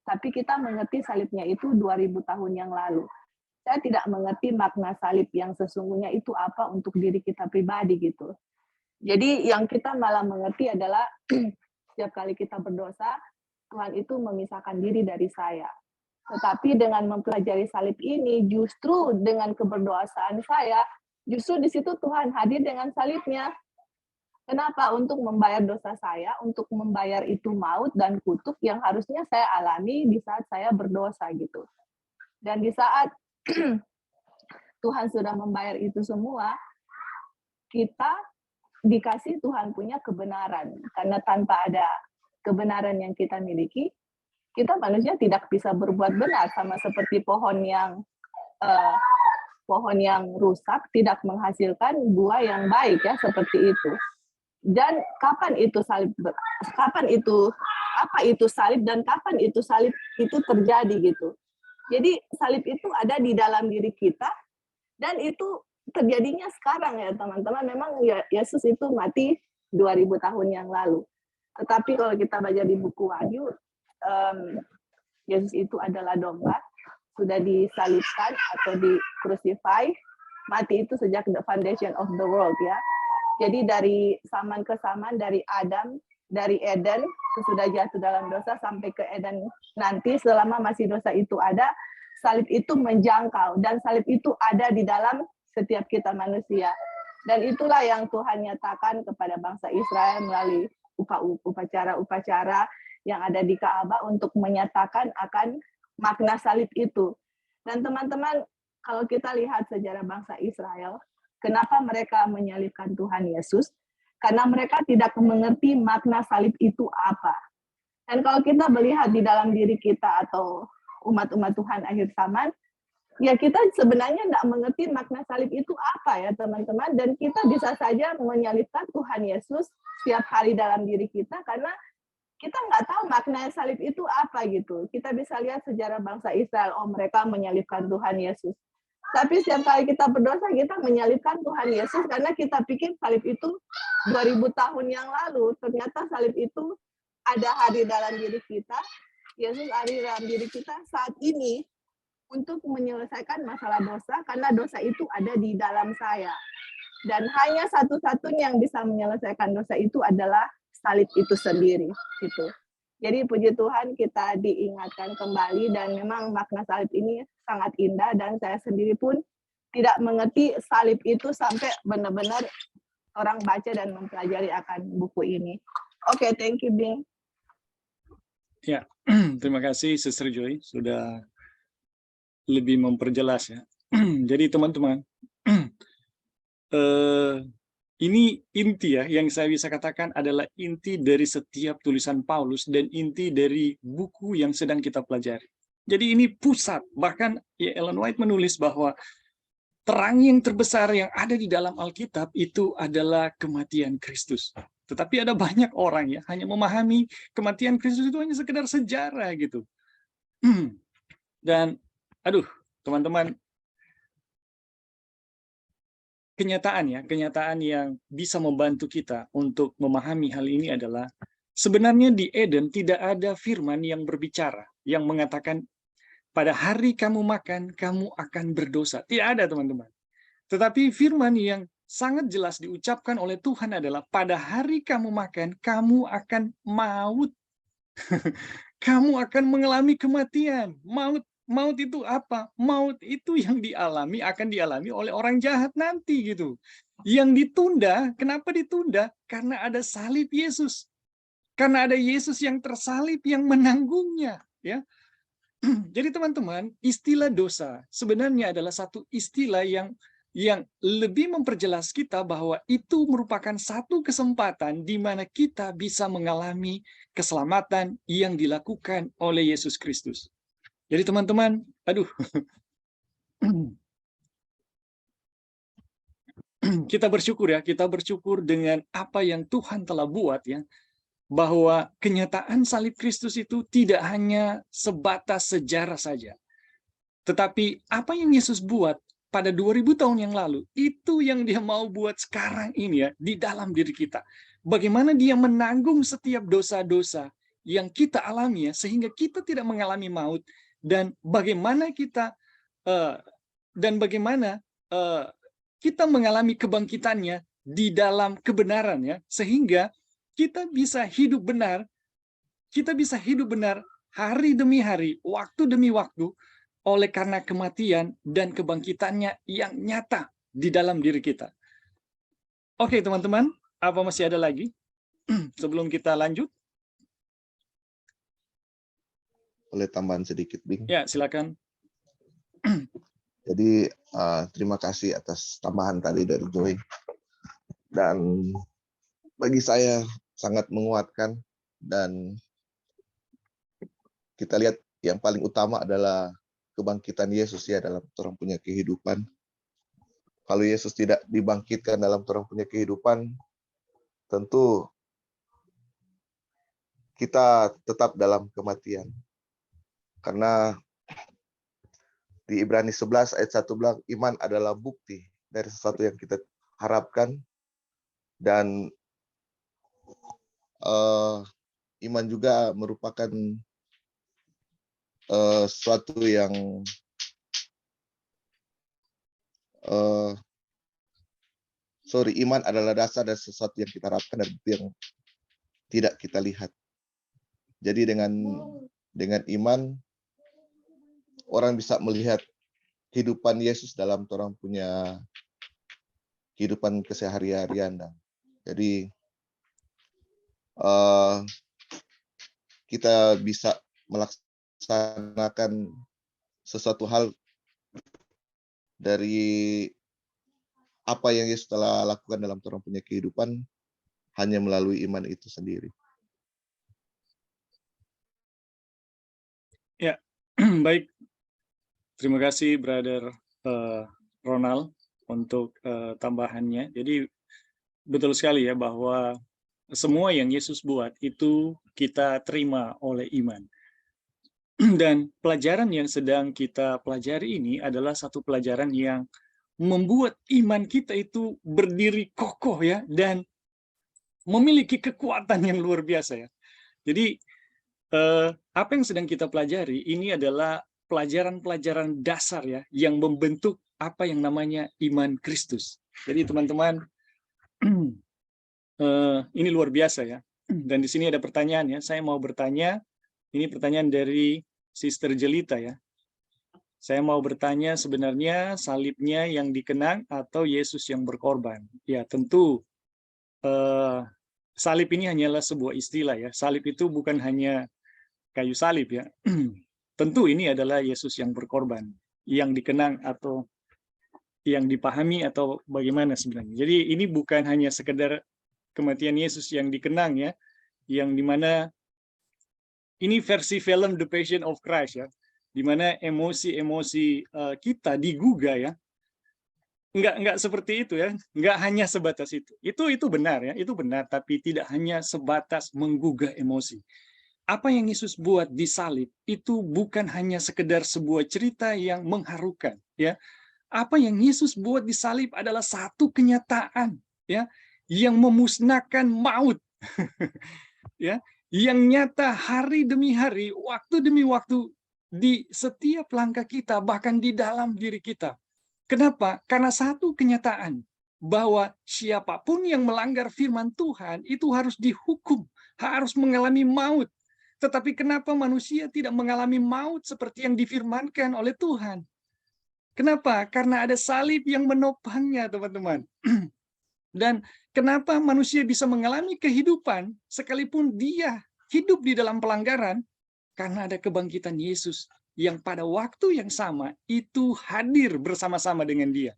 tapi kita mengerti salibnya itu 2000 tahun yang lalu. Saya tidak mengerti makna salib yang sesungguhnya itu apa untuk diri kita pribadi gitu. Jadi yang kita malah mengerti adalah setiap kali kita berdosa, Tuhan itu memisahkan diri dari saya. Tetapi dengan mempelajari salib ini, justru dengan keberdosaan saya, justru di situ Tuhan hadir dengan salibnya. Kenapa? Untuk membayar dosa saya, untuk membayar itu maut dan kutuk yang harusnya saya alami di saat saya berdosa gitu. Dan di saat Tuhan sudah membayar itu semua, kita dikasih Tuhan punya kebenaran. Karena tanpa ada kebenaran yang kita miliki, kita manusia tidak bisa berbuat benar, sama seperti pohon yang rusak tidak menghasilkan buah yang baik ya, seperti itu. Dan kapan itu salib, apa itu salib dan kapan itu salib itu terjadi gitu. Jadi salib itu ada di dalam diri kita, dan itu terjadinya sekarang ya teman-teman. Memang Yesus itu mati 2000 tahun yang lalu. Tetapi kalau kita baca di buku Wahyu, Yesus itu adalah domba, sudah disalibkan atau di crucify, mati itu sejak the foundation of the world ya. Jadi dari zaman ke zaman, dari Adam, dari Eden, sesudah jatuh dalam dosa sampai ke Eden nanti, selama masih dosa itu ada, salib itu menjangkau, dan salib itu ada di dalam setiap kita manusia. Dan itulah yang Tuhan nyatakan kepada bangsa Israel melalui upacara-upacara yang ada di Ka'bah untuk menyatakan akan makna salib itu. Dan teman-teman, kalau kita lihat sejarah bangsa Israel, kenapa mereka menyalibkan Tuhan Yesus? Karena mereka tidak mengerti makna salib itu apa. Dan kalau kita melihat di dalam diri kita atau umat-umat Tuhan akhir zaman, ya kita sebenarnya tidak mengerti makna salib itu apa ya teman-teman, dan kita bisa saja menyalibkan Tuhan Yesus setiap hari dalam diri kita karena kita nggak tahu makna salib itu apa gitu. Kita bisa lihat sejarah bangsa Israel, oh mereka menyalibkan Tuhan Yesus. Tapi setiap kali kita berdosa, kita menyalibkan Tuhan Yesus karena kita pikir salib itu 2000 tahun yang lalu. Ternyata salib itu ada hadir dalam diri kita. Yesus hadir dalam diri kita saat ini untuk menyelesaikan masalah dosa, karena dosa itu ada di dalam saya. Dan hanya satu-satunya yang bisa menyelesaikan dosa itu adalah salib itu sendiri. Gitu. Jadi puji Tuhan kita diingatkan kembali, dan memang makna salib ini sangat indah, dan saya sendiri pun tidak mengerti salib itu sampai benar-benar orang baca dan mempelajari akan buku ini. Oke, thank you, Bing. Ya, terima kasih Sister Joy sudah lebih memperjelas ya. Jadi teman-teman, ini inti ya, yang saya bisa katakan adalah inti dari setiap tulisan Paulus dan inti dari buku yang sedang kita pelajari. Jadi ini pusat, bahkan ya Ellen White menulis bahwa terang yang terbesar yang ada di dalam Alkitab itu adalah kematian Kristus. Tetapi ada banyak orang ya hanya memahami kematian Kristus itu hanya sekedar sejarah gitu. Dan aduh, teman-teman, kenyataan yang bisa membantu kita untuk memahami hal ini adalah sebenarnya di Eden tidak ada firman yang berbicara, yang mengatakan pada hari kamu makan, kamu akan berdosa. Tidak ada, teman-teman. Tetapi firman yang sangat jelas diucapkan oleh Tuhan adalah pada hari kamu makan, kamu akan maut. Kamu akan mengalami kematian. Maut itu apa? Maut itu yang akan dialami oleh orang jahat nanti gitu. Yang ditunda, kenapa ditunda? Karena ada salib Yesus. Karena ada Yesus yang tersalib yang menanggungnya, ya. Jadi teman-teman, istilah dosa sebenarnya adalah satu istilah yang lebih memperjelas kita bahwa itu merupakan satu kesempatan di mana kita bisa mengalami keselamatan yang dilakukan oleh Yesus Kristus. Jadi teman-teman, aduh, kita bersyukur dengan apa yang Tuhan telah buat ya, bahwa kenyataan salib Kristus itu tidak hanya sebatas sejarah saja, tetapi apa yang Yesus buat pada 2000 tahun yang lalu, itu yang dia mau buat sekarang ini ya, di dalam diri kita. Bagaimana dia menanggung setiap dosa-dosa yang kita alami ya, sehingga kita tidak mengalami maut, dan bagaimana kita kita mengalami kebangkitannya di dalam kebenaran ya, sehingga kita bisa hidup benar hari demi hari, waktu demi waktu, oleh karena kematian dan kebangkitannya yang nyata di dalam diri kita. Oke teman-teman, apa masih ada lagi sebelum kita lanjut? Boleh tambahan sedikit, Bing? Ya, silakan. Jadi terima kasih atas tambahan tadi dari Joy. Dan bagi saya sangat menguatkan, dan kita lihat yang paling utama adalah kebangkitan Yesus ya dalam orang punya kehidupan. Kalau Yesus tidak dibangkitkan dalam orang punya kehidupan, tentu kita tetap dalam kematian. Karena di Ibrani 11 ayat 1 bilang, iman adalah bukti dari sesuatu yang kita harapkan, dan iman juga merupakan sesuatu yang iman adalah dasar dari sesuatu yang kita harapkan dan bukti yang tidak kita lihat. Jadi dengan iman orang bisa melihat kehidupan Yesus dalam orang punya kehidupan kesehari-harian. Jadi kita bisa melaksanakan sesuatu hal dari apa yang Yesus telah lakukan dalam orang punya kehidupan hanya melalui iman itu sendiri. Ya, baik. Terima kasih, Brother Ronald, untuk tambahannya. Jadi betul sekali ya bahwa semua yang Yesus buat itu kita terima oleh iman. Dan pelajaran yang sedang kita pelajari ini adalah satu pelajaran yang membuat iman kita itu berdiri kokoh ya, dan memiliki kekuatan yang luar biasa ya. Jadi apa yang sedang kita pelajari ini adalah pelajaran-pelajaran dasar ya, yang membentuk apa yang namanya iman Kristus. Jadi teman-teman, ini luar biasa ya. Dan di sini ada pertanyaan ya. Saya mau bertanya, ini pertanyaan dari Sister Jelita ya. Saya mau bertanya, sebenarnya salibnya yang dikenang atau Yesus yang berkorban? Ya tentu salib ini hanyalah sebuah istilah ya. Salib itu bukan hanya kayu salib ya. Tentu ini adalah Yesus yang berkorban, yang dikenang atau yang dipahami atau bagaimana sebenarnya. Jadi ini bukan hanya sekedar kematian Yesus yang dikenang ya, yang dimana ini versi film The Passion of Christ ya, dimana emosi-emosi kita digugah ya. Enggak seperti itu ya, enggak hanya sebatas itu. Itu benar ya, itu benar, tapi tidak hanya sebatas menggugah emosi. Apa yang Yesus buat di salib itu bukan hanya sekedar sebuah cerita yang mengharukan ya. Apa yang Yesus buat di salib adalah satu kenyataan ya, yang memusnahkan maut ya, yang nyata hari demi hari, waktu demi waktu di setiap langkah kita, bahkan di dalam diri kita. Kenapa? Karena satu kenyataan bahwa siapapun yang melanggar firman Tuhan itu harus dihukum, harus mengalami maut. Tetapi kenapa manusia tidak mengalami maut seperti yang difirmankan oleh Tuhan? Kenapa? Karena ada salib yang menopangnya, teman-teman. Dan kenapa manusia bisa mengalami kehidupan sekalipun dia hidup di dalam pelanggaran? Karena ada kebangkitan Yesus yang pada waktu yang sama itu hadir bersama-sama dengan dia.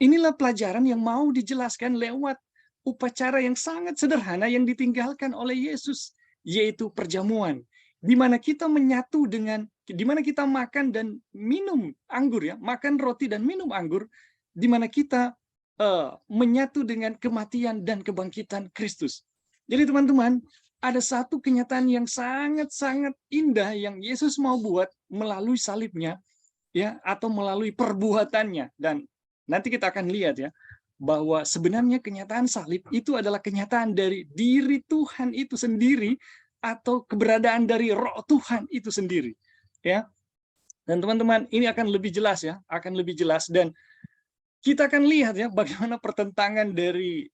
Inilah pelajaran yang mau dijelaskan lewat upacara yang sangat sederhana yang ditinggalkan oleh Yesus, yaitu perjamuan, di mana kita menyatu dengan, di mana kita makan dan minum anggur ya, makan roti dan minum anggur, di mana kita menyatu dengan kematian dan kebangkitan Kristus. Jadi teman-teman, ada satu kenyataan yang sangat-sangat indah yang Yesus mau buat melalui salibnya, ya, atau melalui perbuatannya. Dan nanti kita akan lihat ya, bahwa sebenarnya kenyataan salib itu adalah kenyataan dari diri Tuhan itu sendiri atau keberadaan dari Roh Tuhan itu sendiri, ya. Dan teman-teman, ini akan lebih jelas ya, akan lebih jelas, dan kita akan lihat ya bagaimana pertentangan dari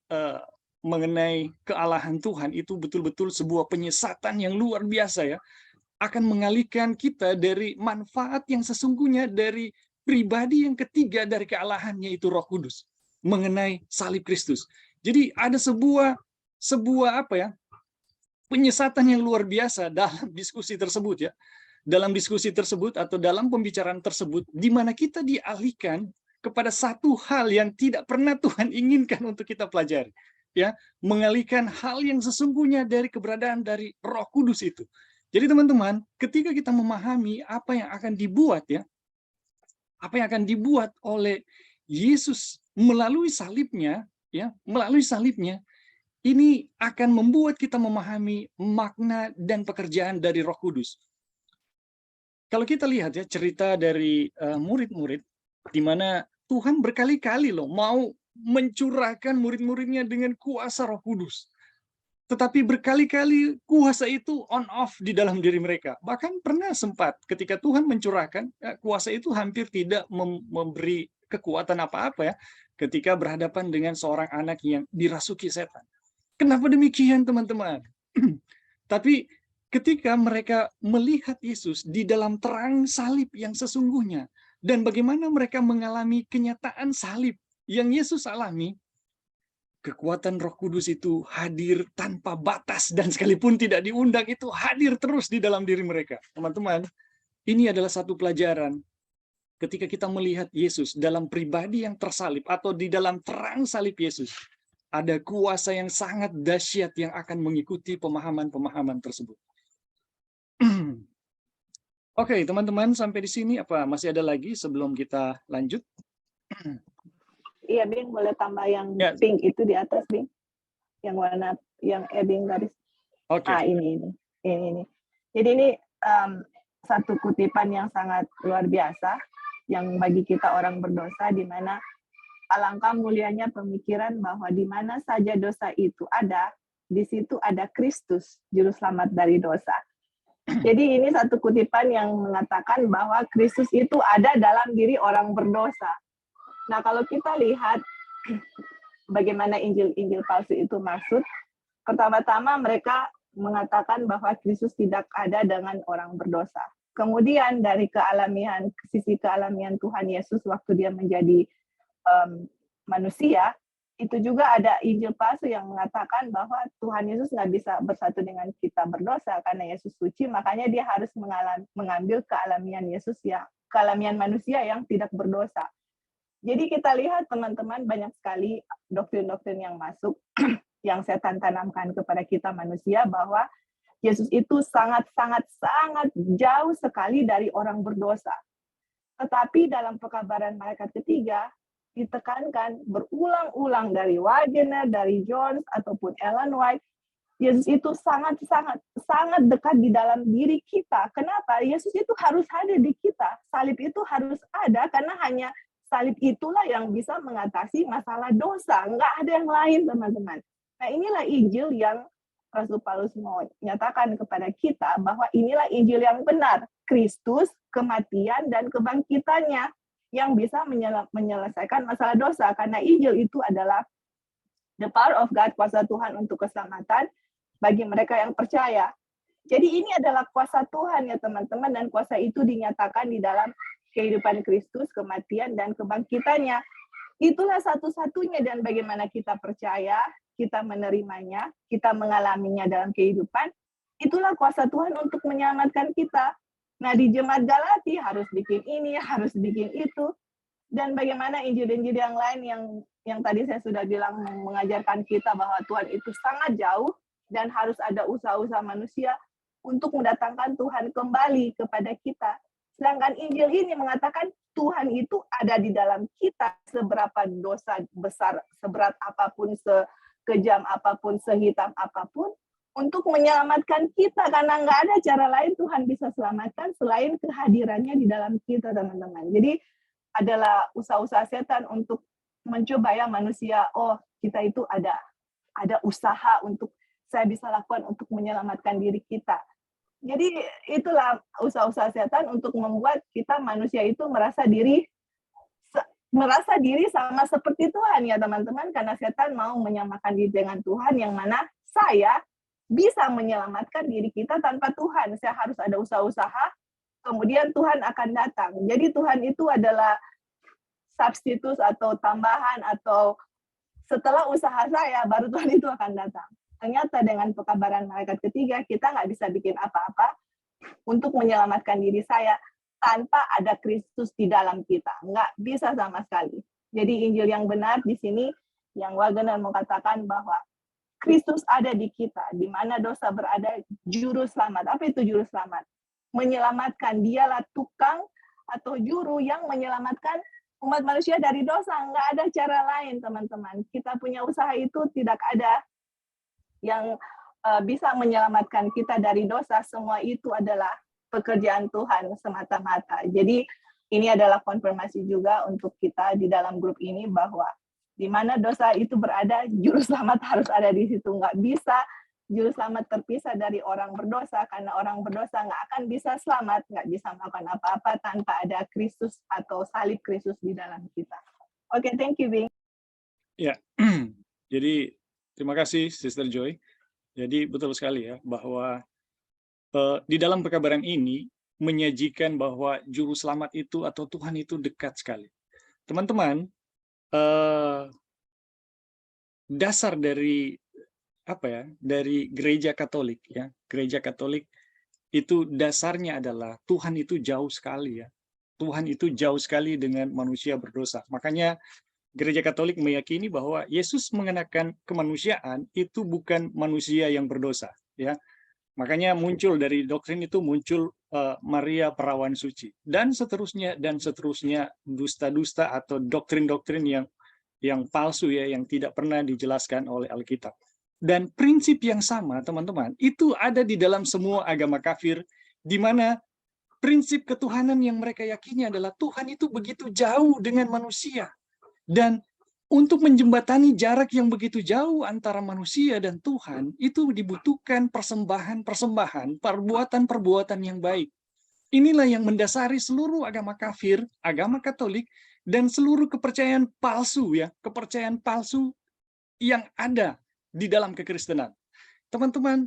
mengenai kealahan Tuhan itu betul-betul sebuah penyesatan yang luar biasa ya, akan mengalihkan kita dari manfaat yang sesungguhnya dari pribadi yang ketiga dari kealahannya, itu Roh Kudus, mengenai salib Kristus. Jadi ada sebuah apa ya, penyesatan yang luar biasa dalam diskusi tersebut ya. Dalam diskusi tersebut atau dalam pembicaraan tersebut, di mana kita dialihkan kepada satu hal yang tidak pernah Tuhan inginkan untuk kita pelajari, ya, mengalihkan hal yang sesungguhnya dari keberadaan dari Roh Kudus itu. Jadi teman-teman, ketika kita memahami apa yang akan dibuat ya, apa yang akan dibuat oleh Yesus melalui salibnya, ya, melalui salibnya, ini akan membuat kita memahami makna dan pekerjaan dari Roh Kudus. Kalau kita lihat ya cerita dari murid-murid, di mana Tuhan berkali-kali loh mau mencurahkan murid-muridnya dengan kuasa Roh Kudus. Tetapi berkali-kali kuasa itu on off di dalam diri mereka. Bahkan pernah sempat ketika Tuhan mencurahkan, kuasa itu hampir tidak memberi kekuatan apa-apa ya, ketika berhadapan dengan seorang anak yang dirasuki setan. Kenapa demikian teman-teman? Tapi ketika mereka melihat Yesus di dalam terang salib yang sesungguhnya, dan bagaimana mereka mengalami kenyataan salib yang Yesus alami, kekuatan Roh Kudus itu hadir tanpa batas, dan sekalipun tidak diundang itu hadir terus di dalam diri mereka. Teman-teman, ini adalah satu pelajaran ketika kita melihat Yesus dalam pribadi yang tersalib atau di dalam terang salib Yesus. Ada kuasa yang sangat dahsyat yang akan mengikuti pemahaman-pemahaman tersebut. Oke, teman-teman, sampai di sini apa masih ada lagi sebelum kita lanjut? Iya, Bing, boleh tambah yang Ya. pink itu di atas, Bing. Yang warna, yang Bing garis. Oke. Ini. Jadi ini satu kutipan yang sangat luar biasa, yang bagi kita orang berdosa, di mana alangkah mulianya pemikiran bahwa di mana saja dosa itu ada, di situ ada Kristus, juru selamat dari dosa. Jadi ini satu kutipan yang mengatakan bahwa Kristus itu ada dalam diri orang berdosa. Nah, kalau kita lihat bagaimana Injil-Injil palsu itu maksud, pertama-tama mereka mengatakan bahwa Kristus tidak ada dengan orang berdosa. Kemudian dari sisi kealamian Tuhan Yesus waktu dia menjadi manusia, itu juga ada Injil palsu yang mengatakan bahwa Tuhan Yesus nggak bisa bersatu dengan kita berdosa karena Yesus suci, makanya dia harus mengambil kealamian Yesus, ya, kealamian manusia yang tidak berdosa. Jadi kita lihat teman-teman, banyak sekali doktrin-doktrin yang masuk yang setan tanamkan kepada kita manusia, bahwa Yesus itu sangat-sangat jauh sekali dari orang berdosa. Tetapi dalam pekabaran malaikat ketiga ditekankan berulang-ulang dari Wagner, dari Jones, ataupun Ellen White, Yesus itu sangat dekat di dalam diri kita. Kenapa? Yesus itu harus hadir di kita. Salib itu harus ada karena hanya salib itulah yang bisa mengatasi masalah dosa. Enggak ada yang lain, teman-teman. Nah, inilah Injil yang Rasul Paulus mau nyatakan kepada kita, bahwa inilah Injil yang benar. Kristus, kematian, dan kebangkitannya yang bisa menyelesaikan masalah dosa. Karena Injil itu adalah the power of God, kuasa Tuhan untuk keselamatan bagi mereka yang percaya. Jadi ini adalah kuasa Tuhan ya teman-teman, dan kuasa itu dinyatakan di dalam kehidupan Kristus, kematian, dan kebangkitannya. Itulah satu-satunya, dan bagaimana kita percaya, kita menerimanya, kita mengalaminya dalam kehidupan, itulah kuasa Tuhan untuk menyelamatkan kita. Nah, di jemaat Galati harus bikin ini, harus bikin itu. Dan bagaimana Injil-Injil yang lain yang tadi saya sudah bilang mengajarkan kita bahwa Tuhan itu sangat jauh dan harus ada usaha-usaha manusia untuk mendatangkan Tuhan kembali kepada kita. Sedangkan Injil ini mengatakan Tuhan itu ada di dalam kita, seberapa dosa besar, seberat apapun, sekejam apapun, sehitam apapun, untuk menyelamatkan kita, karena nggak ada cara lain Tuhan bisa selamatkan selain kehadirannya di dalam kita, teman-teman. Jadi adalah usaha-usaha setan untuk mencoba ya manusia, oh kita itu ada usaha untuk saya bisa lakukan untuk menyelamatkan diri kita. Jadi itulah usaha-usaha setan untuk membuat kita manusia itu merasa diri sama seperti Tuhan ya teman-teman, karena setan mau menyamakan diri dengan Tuhan, yang mana saya bisa menyelamatkan diri kita tanpa Tuhan. Saya harus ada usaha-usaha, kemudian Tuhan akan datang. Jadi Tuhan itu adalah substitusi atau tambahan, atau setelah usaha saya, baru Tuhan itu akan datang. Ternyata dengan pekabaran malaikat ketiga, kita nggak bisa bikin apa-apa untuk menyelamatkan diri saya tanpa ada Kristus di dalam kita. Nggak bisa sama sekali. Jadi Injil yang benar di sini, yang Wagner mau katakan bahwa Kristus ada di kita, di mana dosa berada, juru selamat. Apa itu juru selamat? Menyelamatkan, dialah tukang atau juru yang menyelamatkan umat manusia dari dosa. Nggak ada cara lain, teman-teman. Kita punya usaha itu tidak ada yang bisa menyelamatkan kita dari dosa. Semua itu adalah pekerjaan Tuhan semata-mata. Jadi ini adalah konfirmasi juga untuk kita di dalam grup ini, bahwa di mana dosa itu berada, juru selamat harus ada di situ. Nggak bisa juru selamat terpisah dari orang berdosa, karena orang berdosa nggak akan bisa selamat, nggak bisa melakukan apa-apa tanpa ada Kristus atau salib Kristus di dalam kita. Oke, thank you, Bing. Ya, jadi terima kasih Sister Joy. Jadi betul sekali ya, bahwa di dalam pekabaran ini menyajikan bahwa juru selamat itu atau Tuhan itu dekat sekali. Teman-teman, dasar dari dari gereja Katolik ya, gereja Katolik itu dasarnya adalah Tuhan itu jauh sekali ya. Tuhan itu jauh sekali dengan manusia berdosa. Makanya gereja Katolik meyakini bahwa Yesus mengenakan kemanusiaan itu bukan manusia yang berdosa ya. Makanya muncul dari doktrin itu muncul Maria perawan suci dan seterusnya dusta-dusta atau doktrin-doktrin yang palsu ya, yang tidak pernah dijelaskan oleh Alkitab. Dan prinsip yang sama, teman-teman, itu ada di dalam semua agama kafir, di mana prinsip ketuhanan yang mereka yakini adalah Tuhan itu begitu jauh dengan manusia. Dan untuk menjembatani jarak yang begitu jauh antara manusia dan Tuhan, itu dibutuhkan persembahan-persembahan, perbuatan-perbuatan yang baik. Inilah yang mendasari seluruh agama kafir, agama Katolik, dan seluruh kepercayaan palsu ya, kepercayaan palsu yang ada di dalam kekristenan. Teman-teman,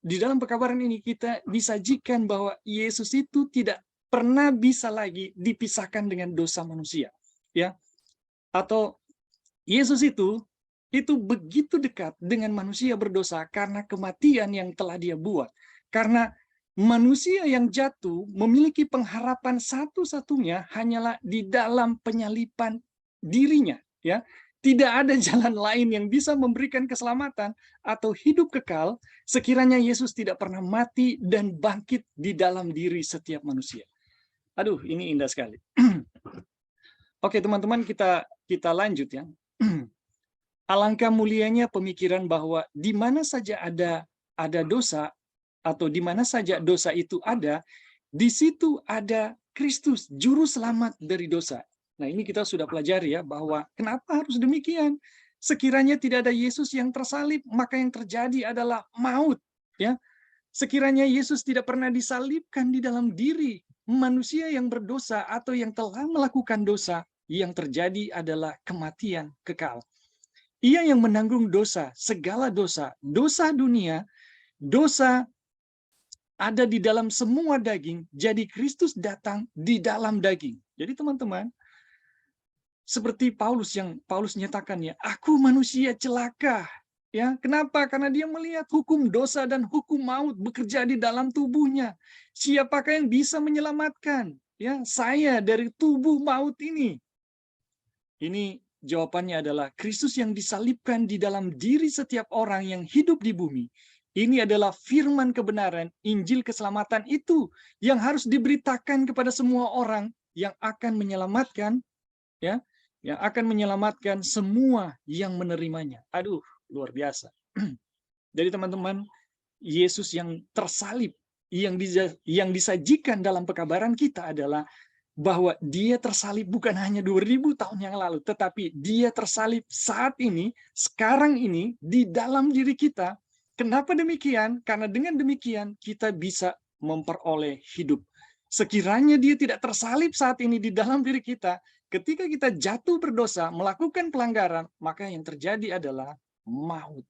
di dalam pekabaran ini kita disajikan bahwa Yesus itu tidak pernah bisa lagi dipisahkan dengan dosa manusia, ya. Atau Yesus itu begitu dekat dengan manusia berdosa karena kematian yang telah dia buat. Karena manusia yang jatuh memiliki pengharapan satu-satunya hanyalah di dalam penyalipan dirinya, ya. Tidak ada jalan lain yang bisa memberikan keselamatan atau hidup kekal sekiranya Yesus tidak pernah mati dan bangkit di dalam diri setiap manusia. Aduh, ini indah sekali. Oke, teman-teman, kita lanjut ya. Alangkah mulianya pemikiran bahwa di mana saja ada dosa, atau di mana saja dosa itu ada, di situ ada Kristus, juru selamat dari dosa. Nah, ini kita sudah pelajari ya, bahwa kenapa harus demikian? Sekiranya tidak ada Yesus yang tersalib, maka yang terjadi adalah maut. Ya, sekiranya Yesus tidak pernah disalibkan di dalam diri manusia yang berdosa atau yang telah melakukan dosa, yang terjadi adalah kematian kekal. Ia yang menanggung dosa, segala dosa, dosa dunia, dosa ada di dalam semua daging, jadi Kristus datang di dalam daging. Jadi teman-teman, seperti Paulus nyatakan ya, aku manusia celaka. Ya, kenapa? Karena dia melihat hukum dosa dan hukum maut bekerja di dalam tubuhnya. Siapakah yang bisa menyelamatkan ya saya dari tubuh maut ini? Ini jawabannya adalah Kristus yang disalibkan di dalam diri setiap orang yang hidup di bumi. Ini adalah firman kebenaran, Injil keselamatan itu yang harus diberitakan kepada semua orang yang akan menyelamatkan, ya, yang akan menyelamatkan semua yang menerimanya. Aduh, luar biasa. Jadi teman-teman, Yesus yang tersalib, yang disajikan dalam pekabaran kita adalah bahwa dia tersalib bukan hanya 2000 tahun yang lalu, tetapi dia tersalib saat ini, sekarang ini, di dalam diri kita. Kenapa demikian? Karena dengan demikian kita bisa memperoleh hidup. Sekiranya dia tidak tersalib saat ini di dalam diri kita, ketika kita jatuh berdosa, melakukan pelanggaran, maka yang terjadi adalah maut.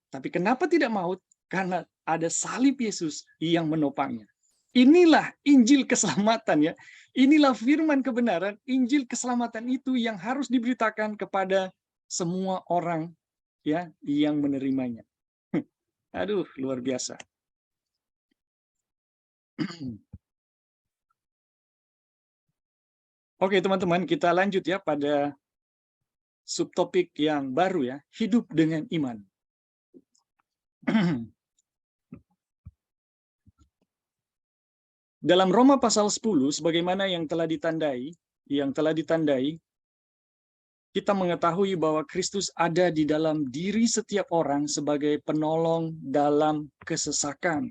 Tapi kenapa tidak maut? Karena ada salib Yesus yang menopangnya. Inilah Injil keselamatan, ya. Inilah firman kebenaran, Injil keselamatan itu yang harus diberitakan kepada semua orang, ya, yang menerimanya. Aduh, luar biasa. Oke, teman-teman, kita lanjut ya pada subtopik yang baru ya, hidup dengan iman. Dalam Roma pasal 10, sebagaimana yang telah ditandai, kita mengetahui bahwa Kristus ada di dalam diri setiap orang sebagai penolong dalam kesesakan.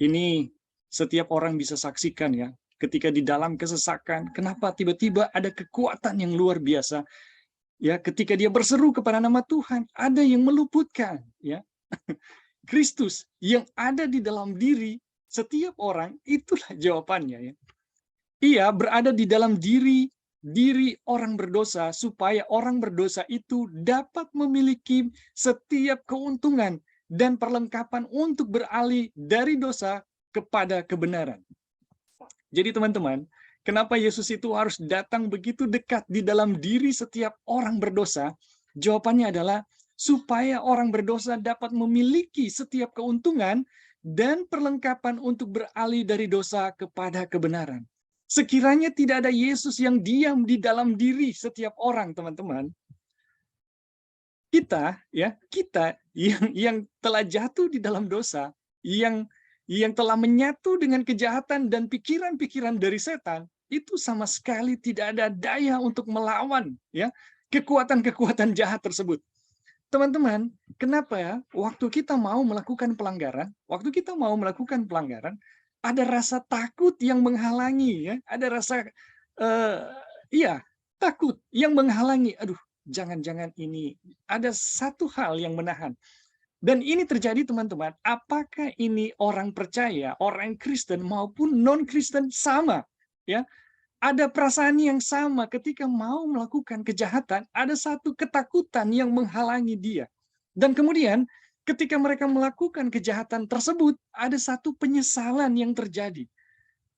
Ini setiap orang bisa saksikan ya, ketika di dalam kesesakan, kenapa tiba-tiba ada kekuatan yang luar biasa. Ya, ketika dia berseru kepada nama Tuhan, ada yang meluputkan, ya. Kristus yang ada di dalam diri setiap orang, itulah jawabannya, ya. Ia berada di dalam diri orang berdosa supaya orang berdosa itu dapat memiliki setiap keuntungan dan perlengkapan untuk beralih dari dosa kepada kebenaran. Jadi teman-teman, kenapa Yesus itu harus datang begitu dekat di dalam diri setiap orang berdosa? Jawabannya adalah supaya orang berdosa dapat memiliki setiap keuntungan dan perlengkapan untuk beralih dari dosa kepada kebenaran. Sekiranya tidak ada Yesus yang diam di dalam diri setiap orang, teman-teman, kita yang telah jatuh di dalam dosa, yang telah menyatu dengan kejahatan dan pikiran-pikiran dari setan, itu sama sekali tidak ada daya untuk melawan ya kekuatan-kekuatan jahat tersebut. Teman-teman, kenapa ya waktu kita mau melakukan pelanggaran, ada rasa takut yang menghalangi, ya, ada rasa takut yang menghalangi. Aduh, jangan-jangan ini ada satu hal yang menahan. Dan ini terjadi teman-teman, apakah ini orang percaya, orang Kristen maupun non-Kristen sama, ya? Ada perasaan yang sama ketika mau melakukan kejahatan, ada satu ketakutan yang menghalangi dia. Dan kemudian ketika mereka melakukan kejahatan tersebut, ada satu penyesalan yang terjadi.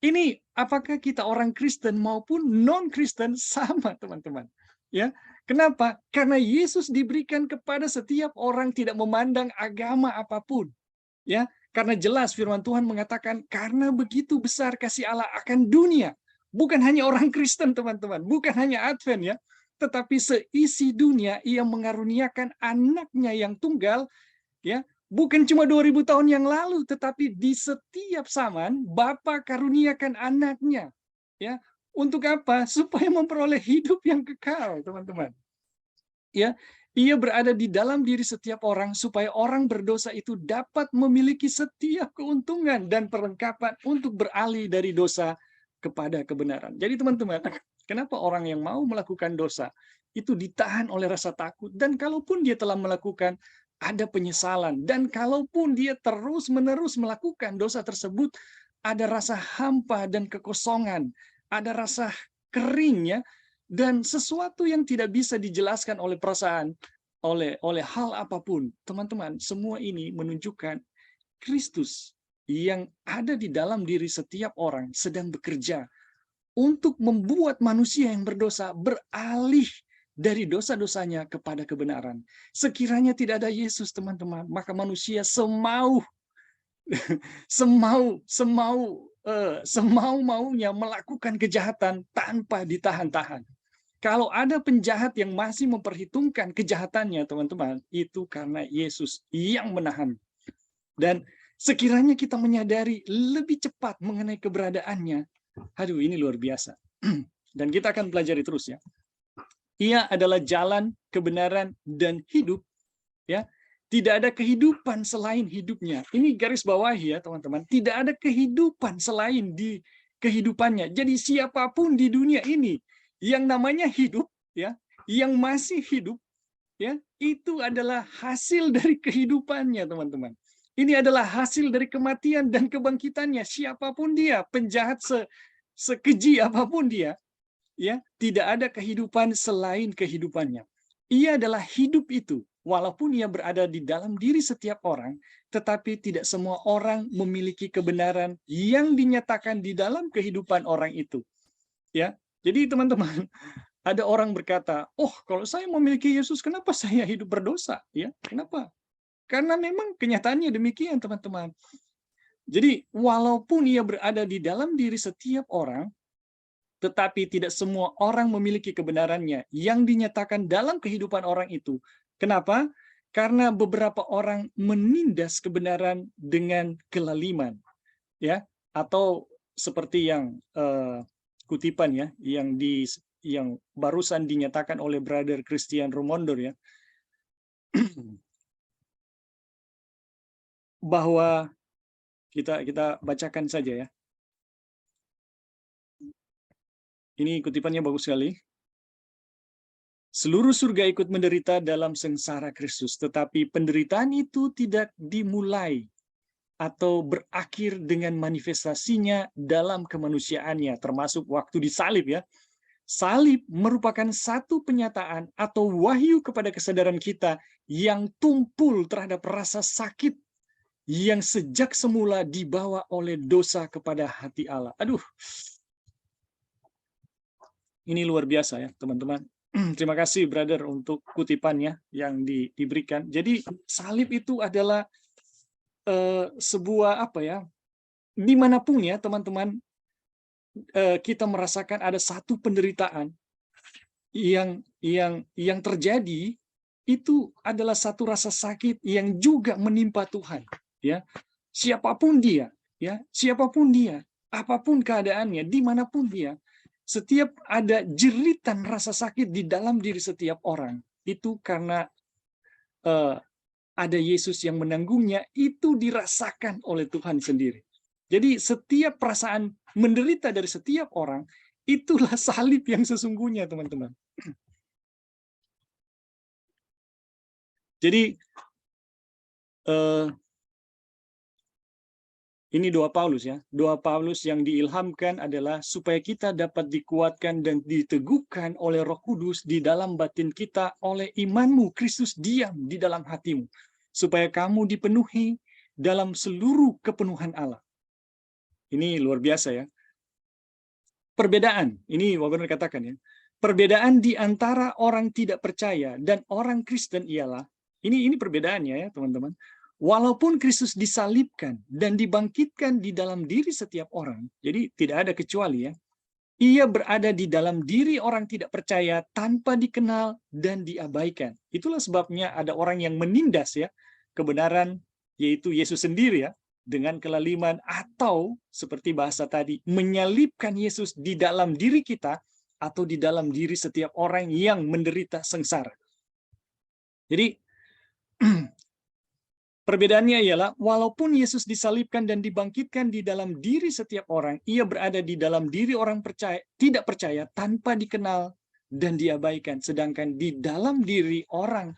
Ini apakah kita orang Kristen maupun non-Kristen sama, teman-teman? Ya, kenapa? Karena Yesus diberikan kepada setiap orang tidak memandang agama apapun. Ya, karena jelas firman Tuhan mengatakan karena begitu besar kasih Allah akan dunia. Bukan hanya orang Kristen, teman-teman, bukan hanya Advent ya, tetapi seisi dunia ia mengaruniakan anaknya yang tunggal, ya, bukan cuma 2000 tahun yang lalu, tetapi di setiap zaman Bapa karuniakan anaknya, ya. Untuk apa? Supaya memperoleh hidup yang kekal, teman-teman. Ya, ia berada di dalam diri setiap orang supaya orang berdosa itu dapat memiliki setiap keuntungan dan perlengkapan untuk beralih dari dosa kepada kebenaran. Jadi teman-teman, kenapa orang yang mau melakukan dosa itu ditahan oleh rasa takut, dan kalaupun dia telah melakukan, ada penyesalan, dan kalaupun dia terus-menerus melakukan dosa tersebut, ada rasa hampa dan kekosongan, ada rasa kering ya, dan sesuatu yang tidak bisa dijelaskan oleh perasaan, oleh hal apapun. Teman-teman, semua ini menunjukkan Kristus yang ada di dalam diri setiap orang sedang bekerja untuk membuat manusia yang berdosa beralih dari dosa-dosanya kepada kebenaran. Sekiranya tidak ada Yesus, teman-teman, maka manusia semau-maunya melakukan kejahatan tanpa ditahan-tahan. Kalau ada penjahat yang masih memperhitungkan kejahatannya, teman-teman, itu karena Yesus yang menahan. Dan sekiranya kita menyadari lebih cepat mengenai keberadaannya, aduh, ini luar biasa. Dan kita akan pelajari terus ya. Ia adalah jalan, kebenaran, dan hidup. Ya, tidak ada kehidupan selain hidupnya. Ini garis bawahi ya teman-teman. Tidak ada kehidupan selain di kehidupannya. Jadi siapapun di dunia ini yang namanya hidup, ya, yang masih hidup, ya, itu adalah hasil dari kehidupannya, teman-teman. Ini adalah hasil dari kematian dan kebangkitannya. Siapapun dia, penjahat sekeji apapun dia, ya, tidak ada kehidupan selain kehidupannya. Ia adalah hidup itu. Walaupun ia berada di dalam diri setiap orang, tetapi tidak semua orang memiliki kebenaran yang dinyatakan di dalam kehidupan orang itu. Ya, jadi teman-teman, ada orang berkata, "Oh, kalau saya memiliki Yesus, kenapa saya hidup berdosa?" Ya, kenapa? Karena memang kenyataannya demikian, teman-teman. Jadi, walaupun ia berada di dalam diri setiap orang, tetapi tidak semua orang memiliki kebenarannya yang dinyatakan dalam kehidupan orang itu. Kenapa? Karena beberapa orang menindas kebenaran dengan kelaliman, ya, atau seperti yang kutipan ya, yang barusan dinyatakan oleh Brother Christian Romondor ya, bahwa kita bacakan saja ya. Ini kutipannya bagus sekali. Seluruh surga ikut menderita dalam sengsara Kristus, tetapi penderitaan itu tidak dimulai atau berakhir dengan manifestasinya dalam kemanusiaannya, termasuk waktu disalib ya. Salib merupakan satu penyataan atau wahyu kepada kesadaran kita yang tumpul terhadap rasa sakit yang sejak semula dibawa oleh dosa kepada hati Allah. Aduh, ini luar biasa ya teman-teman. Terima kasih brother untuk kutipannya yang diberikan. Jadi salib itu adalah sebuah apa ya? Dimanapun ya teman-teman kita merasakan ada satu penderitaan yang terjadi, itu adalah satu rasa sakit yang juga menimpa Tuhan. Ya, siapapun dia, ya, siapapun dia, apapun keadaannya, dimanapun dia. Setiap ada jeritan rasa sakit di dalam diri setiap orang, itu karena ada Yesus yang menanggungnya, itu dirasakan oleh Tuhan sendiri. Jadi setiap perasaan menderita dari setiap orang, itulah salib yang sesungguhnya, teman-teman. Jadi ini doa Paulus ya. Doa Paulus yang diilhamkan adalah supaya kita dapat dikuatkan dan diteguhkan oleh Roh Kudus di dalam batin kita oleh imanmu. Kristus diam di dalam hatimu. Supaya kamu dipenuhi dalam seluruh kepenuhan Allah. Ini luar biasa ya. Perbedaan, ini Wabener katakan ya. Perbedaan di antara orang tidak percaya dan orang Kristen ialah, ini perbedaannya ya teman-teman. Walaupun Kristus disalibkan dan dibangkitkan di dalam diri setiap orang, jadi tidak ada kecuali ya, ia berada di dalam diri orang tidak percaya tanpa dikenal dan diabaikan. Itulah sebabnya ada orang yang menindas ya kebenaran, yaitu Yesus sendiri ya, dengan kelaliman atau seperti bahasa tadi, menyalibkan Yesus di dalam diri kita atau di dalam diri setiap orang yang menderita sengsara. Jadi perbedaannya ialah, walaupun Yesus disalibkan dan dibangkitkan di dalam diri setiap orang, ia berada di dalam diri orang tidak percaya tanpa dikenal dan diabaikan. Sedangkan di dalam diri orang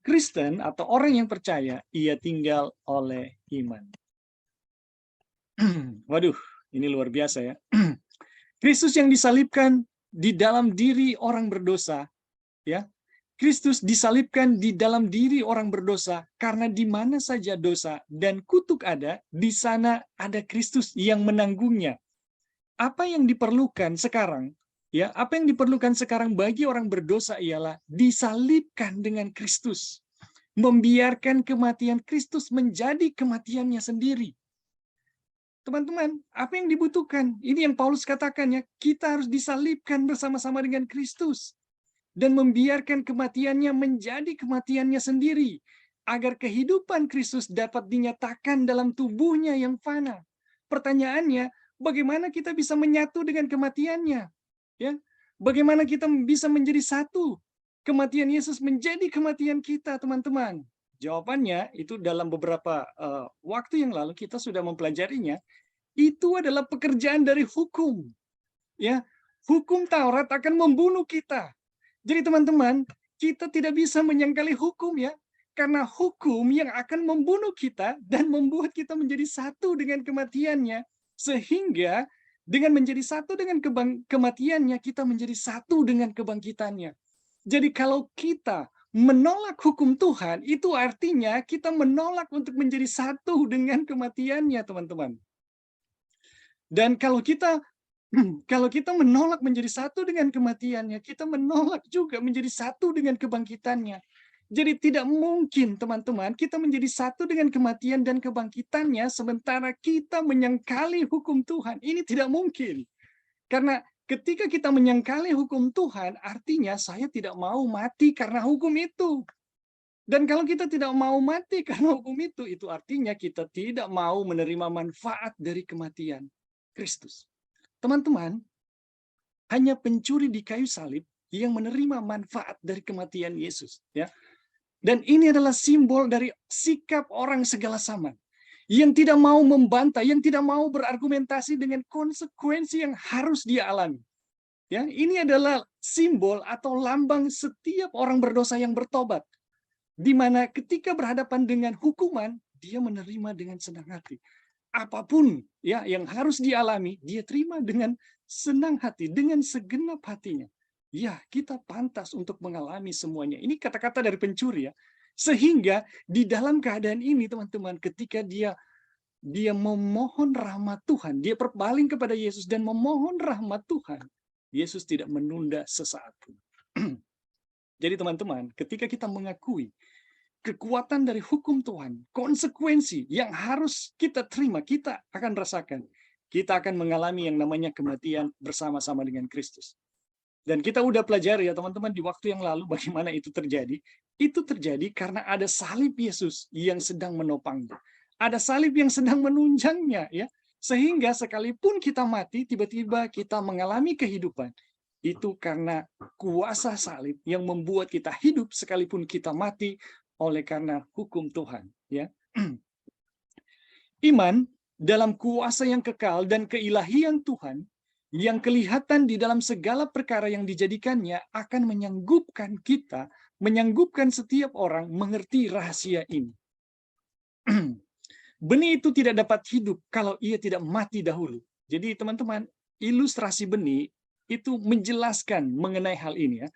Kristen atau orang yang percaya, ia tinggal oleh iman. Waduh, ini luar biasa ya. Kristus yang disalibkan di dalam diri orang berdosa, ya. Kristus disalibkan di dalam diri orang berdosa karena di mana saja dosa dan kutuk ada, di sana ada Kristus yang menanggungnya. Apa yang diperlukan sekarang, ya, apa yang diperlukan sekarang bagi orang berdosa ialah disalibkan dengan Kristus, membiarkan kematian Kristus menjadi kematiannya sendiri. Teman-teman, apa yang dibutuhkan? Ini yang Paulus katakan ya, kita harus disalibkan bersama-sama dengan Kristus dan membiarkan kematiannya menjadi kematiannya sendiri, agar kehidupan Kristus dapat dinyatakan dalam tubuhnya yang fana. Pertanyaannya, bagaimana kita bisa menyatu dengan kematiannya? Ya, bagaimana kita bisa menjadi satu? Kematian Yesus menjadi kematian kita, teman-teman. Jawabannya itu dalam beberapa waktu yang lalu kita sudah mempelajarinya. Itu adalah pekerjaan dari hukum. Ya, hukum Taurat akan membunuh kita. Jadi teman-teman, kita tidak bisa menyangkali hukum ya, karena hukum yang akan membunuh kita dan membuat kita menjadi satu dengan kematiannya, sehingga dengan menjadi satu dengan kematiannya, kita menjadi satu dengan kebangkitannya. Jadi kalau kita menolak hukum Tuhan, itu artinya kita menolak untuk menjadi satu dengan kematiannya, teman-teman. Dan kalau kita menolak menjadi satu dengan kematiannya, kita menolak juga menjadi satu dengan kebangkitannya. Jadi tidak mungkin, teman-teman, kita menjadi satu dengan kematian dan kebangkitannya sementara kita menyangkali hukum Tuhan. Ini tidak mungkin. Karena ketika kita menyangkali hukum Tuhan, artinya saya tidak mau mati karena hukum itu. Dan kalau kita tidak mau mati karena hukum itu artinya kita tidak mau menerima manfaat dari kematian Kristus. Teman-teman, hanya pencuri di kayu salib yang menerima manfaat dari kematian Yesus, ya. Dan ini adalah simbol dari sikap orang segala zaman yang tidak mau membantah, yang tidak mau berargumentasi dengan konsekuensi yang harus dia alami. Ya, ini adalah simbol atau lambang setiap orang berdosa yang bertobat, di mana ketika berhadapan dengan hukuman, dia menerima dengan senang hati. Apapun ya yang harus dialami, dia terima dengan senang hati, dengan segenap hatinya. Ya, kita pantas untuk mengalami semuanya. Ini kata-kata dari pencuri ya. Sehingga di dalam keadaan ini, teman-teman, ketika dia memohon rahmat Tuhan, dia berpaling kepada Yesus dan memohon rahmat Tuhan, Yesus tidak menunda sesaat pun. Jadi teman-teman, ketika kita mengakui kekuatan dari hukum Tuhan, konsekuensi yang harus kita terima, kita akan rasakan. Kita akan mengalami yang namanya kematian bersama-sama dengan Kristus. Dan kita udah pelajari ya teman-teman di waktu yang lalu bagaimana itu terjadi. Itu terjadi karena ada salib Yesus yang sedang menopangnya. Ada salib yang sedang menunjangnya ya. Sehingga sekalipun kita mati, tiba-tiba kita mengalami kehidupan. Itu karena kuasa salib yang membuat kita hidup sekalipun kita mati oleh karena hukum Tuhan, ya. Iman dalam kuasa yang kekal dan keilahian Tuhan yang kelihatan di dalam segala perkara yang dijadikannya akan menyanggupkan kita, menyanggupkan setiap orang mengerti rahasia ini. Benih itu tidak dapat hidup kalau ia tidak mati dahulu. Jadi teman-teman, ilustrasi benih itu menjelaskan mengenai hal ini ya.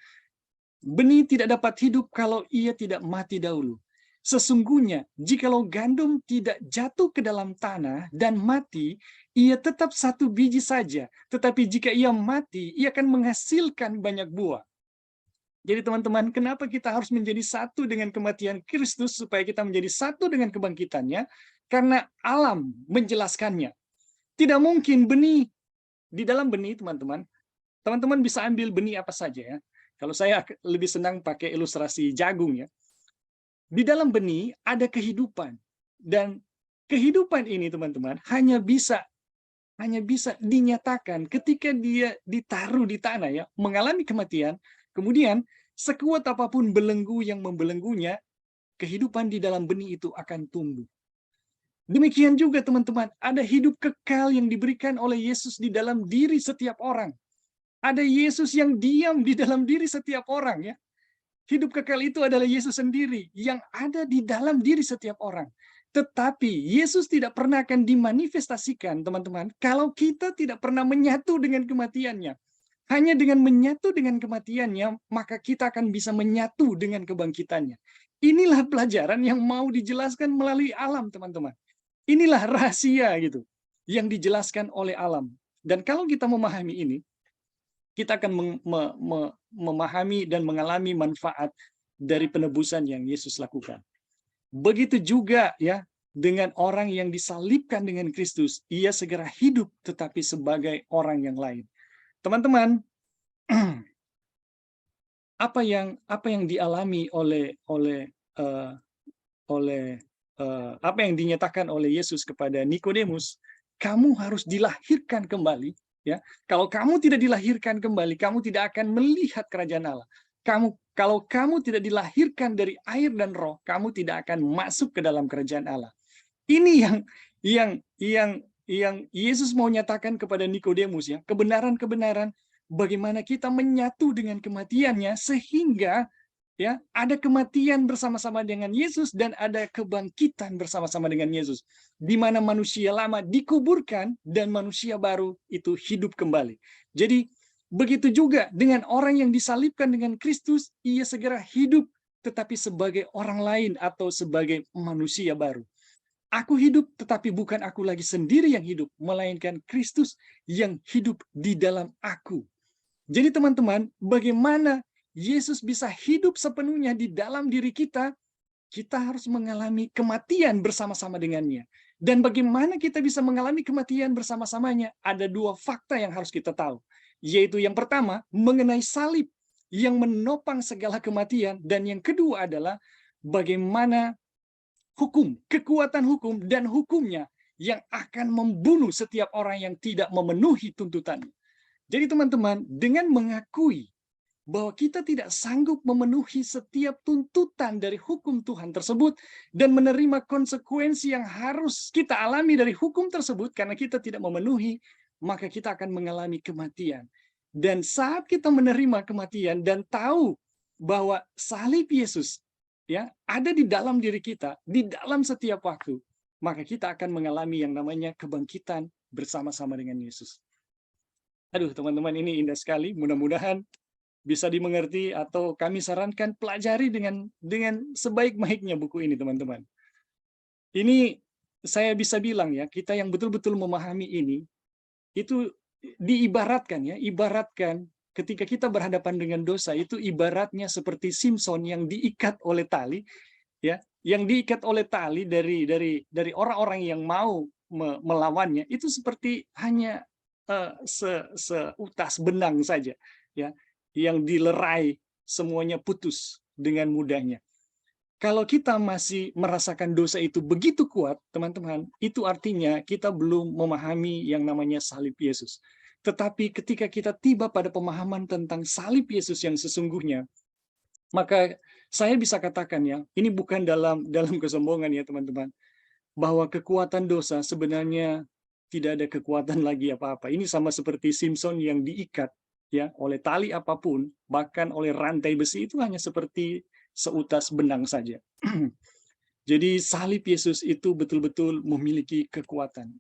Benih tidak dapat hidup kalau ia tidak mati dahulu. Sesungguhnya, jikalau gandum tidak jatuh ke dalam tanah dan mati, ia tetap satu biji saja. Tetapi jika ia mati, ia akan menghasilkan banyak buah. Jadi teman-teman, kenapa kita harus menjadi satu dengan kematian Kristus supaya kita menjadi satu dengan kebangkitannya? Karena alam menjelaskannya. Tidak mungkin benih, di dalam benih teman-teman, teman-teman bisa ambil benih apa saja ya. Kalau saya lebih senang pakai ilustrasi jagung ya. Di dalam benih ada kehidupan. Dan kehidupan ini teman-teman hanya bisa dinyatakan ketika dia ditaruh di tanah ya, mengalami kematian, kemudian sekuat apapun belenggu yang membelenggunya, kehidupan di dalam benih itu akan tumbuh. Demikian juga teman-teman, ada hidup kekal yang diberikan oleh Yesus di dalam diri setiap orang. Ada Yesus yang diam di dalam diri setiap orang ya. Hidup kekal itu adalah Yesus sendiri yang ada di dalam diri setiap orang. Tetapi Yesus tidak pernah akan dimanifestasikan, teman-teman, kalau kita tidak pernah menyatu dengan kematiannya. Hanya dengan menyatu dengan kematiannya, maka kita akan bisa menyatu dengan kebangkitannya. Inilah pelajaran yang mau dijelaskan melalui alam, teman-teman. Inilah rahasia gitu yang dijelaskan oleh alam. Dan kalau kita memahami ini, kita akan memahami dan mengalami manfaat dari penebusan yang Yesus lakukan. Begitu juga ya dengan orang yang disalibkan dengan Kristus, ia segera hidup tetapi sebagai orang yang lain. Teman-teman, apa yang dialami oleh apa yang dinyatakan oleh Yesus kepada Nikodemus, kamu harus dilahirkan kembali, ya. Kalau kamu tidak dilahirkan kembali, kamu tidak akan melihat kerajaan Allah. Kalau kamu tidak dilahirkan dari air dan roh, kamu tidak akan masuk ke dalam kerajaan Allah. Ini yang Yesus mau nyatakan kepada Nikodemus, ya, kebenaran-kebenaran bagaimana kita menyatu dengan kematiannya sehingga, ya, ada kematian bersama-sama dengan Yesus dan ada kebangkitan bersama-sama dengan Yesus, di mana manusia lama dikuburkan dan manusia baru itu hidup kembali. Jadi begitu juga dengan orang yang disalibkan dengan Kristus, ia segera hidup tetapi sebagai orang lain atau sebagai manusia baru. Aku hidup, tetapi bukan aku lagi sendiri yang hidup, melainkan Kristus yang hidup di dalam aku. Jadi teman-teman, bagaimana Yesus bisa hidup sepenuhnya di dalam diri kita? Kita harus mengalami kematian bersama-sama dengannya. Dan bagaimana kita bisa mengalami kematian bersama-samanya? Ada dua fakta yang harus kita tahu. Yaitu yang pertama, mengenai salib yang menopang segala kematian. Dan yang kedua adalah bagaimana hukum, kekuatan hukum dan hukumnya yang akan membunuh setiap orang yang tidak memenuhi tuntutannya. Jadi teman-teman, dengan mengakui bahwa kita tidak sanggup memenuhi setiap tuntutan dari hukum Tuhan tersebut dan menerima konsekuensi yang harus kita alami dari hukum tersebut karena kita tidak memenuhi, maka kita akan mengalami kematian. Dan saat kita menerima kematian dan tahu bahwa salib Yesus, ya, ada di dalam diri kita, di dalam setiap waktu, maka kita akan mengalami yang namanya kebangkitan bersama-sama dengan Yesus. Aduh, teman-teman, ini indah sekali. Mudah-mudahan bisa dimengerti atau kami sarankan pelajari dengan sebaik-baiknya buku ini, teman-teman. Ini saya bisa bilang, ya, kita yang betul-betul memahami ini, itu diibaratkan, ya, ibaratkan ketika kita berhadapan dengan dosa itu ibaratnya seperti Simpson yang diikat oleh tali, ya, yang diikat oleh tali dari orang-orang yang mau melawannya, itu seperti hanya seutas benang saja, ya, yang dilerai semuanya putus dengan mudahnya. Kalau kita masih merasakan dosa itu begitu kuat, teman-teman, itu artinya kita belum memahami yang namanya salib Yesus. Tetapi ketika kita tiba pada pemahaman tentang salib Yesus yang sesungguhnya, maka saya bisa katakan, ya, ini bukan dalam kesombongan, ya teman-teman, bahwa kekuatan dosa sebenarnya tidak ada kekuatan lagi apa-apa. Ini sama seperti Simpson yang diikat, ya, oleh tali apapun, bahkan oleh rantai besi, itu hanya seperti seutas benang saja. Jadi salib Yesus itu betul-betul memiliki kekuatan.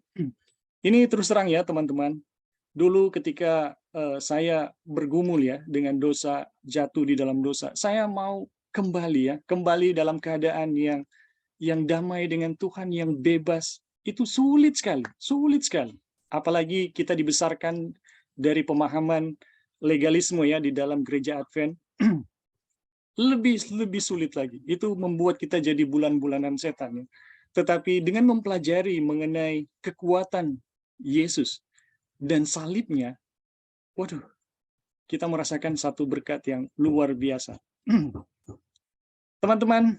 Ini terus terang, ya teman-teman, dulu ketika saya bergumul, ya, dengan dosa, jatuh di dalam dosa, saya mau kembali, ya, kembali dalam keadaan yang damai dengan Tuhan, yang bebas, itu sulit sekali, sulit sekali. Apalagi kita dibesarkan dari pemahaman legalisme, ya, di dalam gereja Advent, lebih sulit lagi. Itu membuat kita jadi bulan-bulanan setan, ya. Tetapi dengan mempelajari mengenai kekuatan Yesus dan salibnya, waduh, kita merasakan satu berkat yang luar biasa. Teman-teman,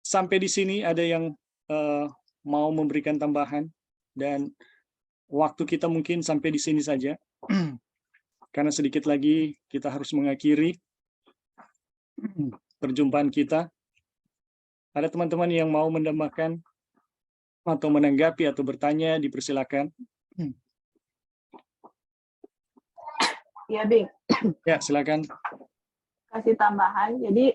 sampai di sini ada yang mau memberikan tambahan, dan waktu kita mungkin sampai di sini saja, karena sedikit lagi kita harus mengakhiri perjumpaan kita. Ada teman-teman yang mau menambahkan atau menanggapi atau bertanya, dipersilakan. Ya, Bing. Ya, silakan. Kasih tambahan. Jadi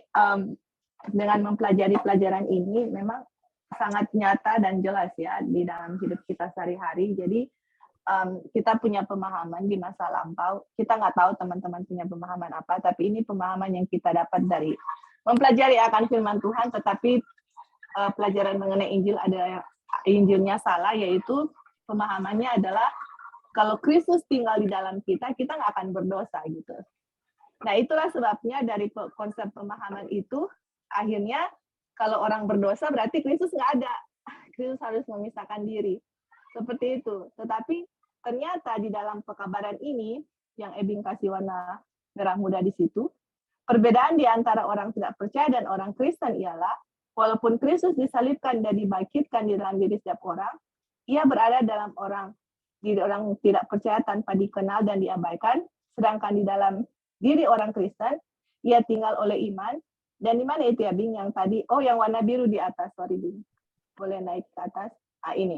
dengan mempelajari pelajaran ini memang sangat nyata dan jelas, ya, di dalam hidup kita sehari-hari. Jadi kita punya pemahaman di masa lampau. Kita nggak tahu teman-teman punya pemahaman apa, tapi ini pemahaman yang kita dapat dari mempelajari akan firman Tuhan, tetapi pelajaran mengenai Injil ada Injilnya salah, yaitu pemahamannya adalah kalau Kristus tinggal di dalam kita, kita nggak akan berdosa gitu. Nah, itulah sebabnya dari konsep pemahaman itu, akhirnya Kalau orang berdosa berarti Kristus nggak ada. Kristus harus memisahkan diri. Seperti itu. Tetapi ternyata di dalam pekabaran ini, yang Ebing kasih warna merah muda di situ, perbedaan di antara orang tidak percaya dan orang Kristen ialah, walaupun Kristus disalibkan dan dibangkitkan di dalam diri setiap orang, ia berada dalam diri orang tidak percaya tanpa dikenal dan diabaikan, sedangkan di dalam diri orang Kristen, ia tinggal oleh iman. Dan di mana itu ya, Bing, yang tadi? Oh, yang warna biru di atas, sorry, Bing. Boleh naik ke atas. Ini.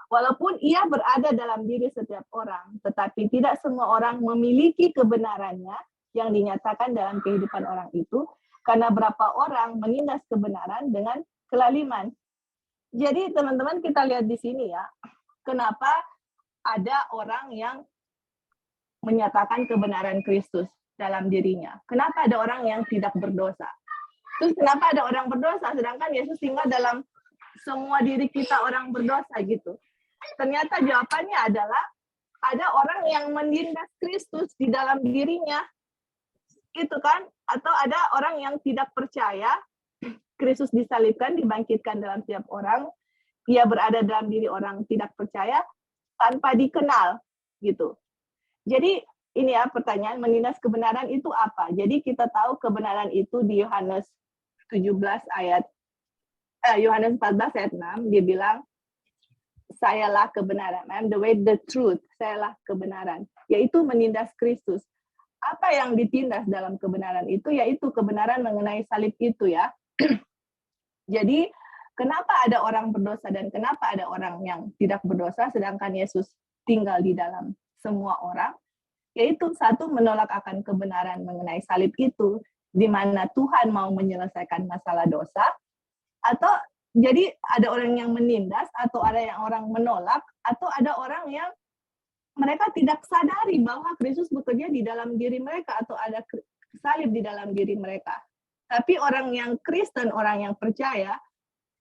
Walaupun ia berada dalam diri setiap orang, tetapi tidak semua orang memiliki kebenarannya yang dinyatakan dalam kehidupan orang itu, karena berapa orang menindas kebenaran dengan kelaliman. Jadi teman-teman kita lihat di sini ya, kenapa ada orang yang menyatakan kebenaran Kristus dalam dirinya. Kenapa ada orang yang tidak berdosa? Terus kenapa ada orang berdosa, sedangkan Yesus tinggal dalam semua diri kita orang berdosa gitu. Ternyata jawabannya adalah ada orang yang menindas Kristus di dalam dirinya. Itu kan, atau ada orang yang tidak percaya Kristus disalibkan, dibangkitkan dalam setiap orang, ia berada dalam diri orang tidak percaya tanpa dikenal gitu. Jadi ini ya pertanyaan, menindas kebenaran itu apa? Jadi kita tahu kebenaran itu di Yohanes 14 ayat 6, dia bilang, sayalah kebenaran, I'm the way, the truth, sayalah kebenaran, yaitu menindas Kristus. Apa yang ditindas dalam kebenaran itu, yaitu kebenaran mengenai salib itu ya. Jadi, kenapa ada orang berdosa dan kenapa ada orang yang tidak berdosa, sedangkan Yesus tinggal di dalam semua orang, yaitu satu, menolak akan kebenaran mengenai salib itu, di mana Tuhan mau menyelesaikan masalah dosa, atau jadi ada orang yang menindas, atau ada yang orang menolak, atau ada orang yang mereka tidak sadari bahwa Kristus bekerja di dalam diri mereka, atau ada salib di dalam diri mereka. Tapi orang yang Kristen, orang yang percaya,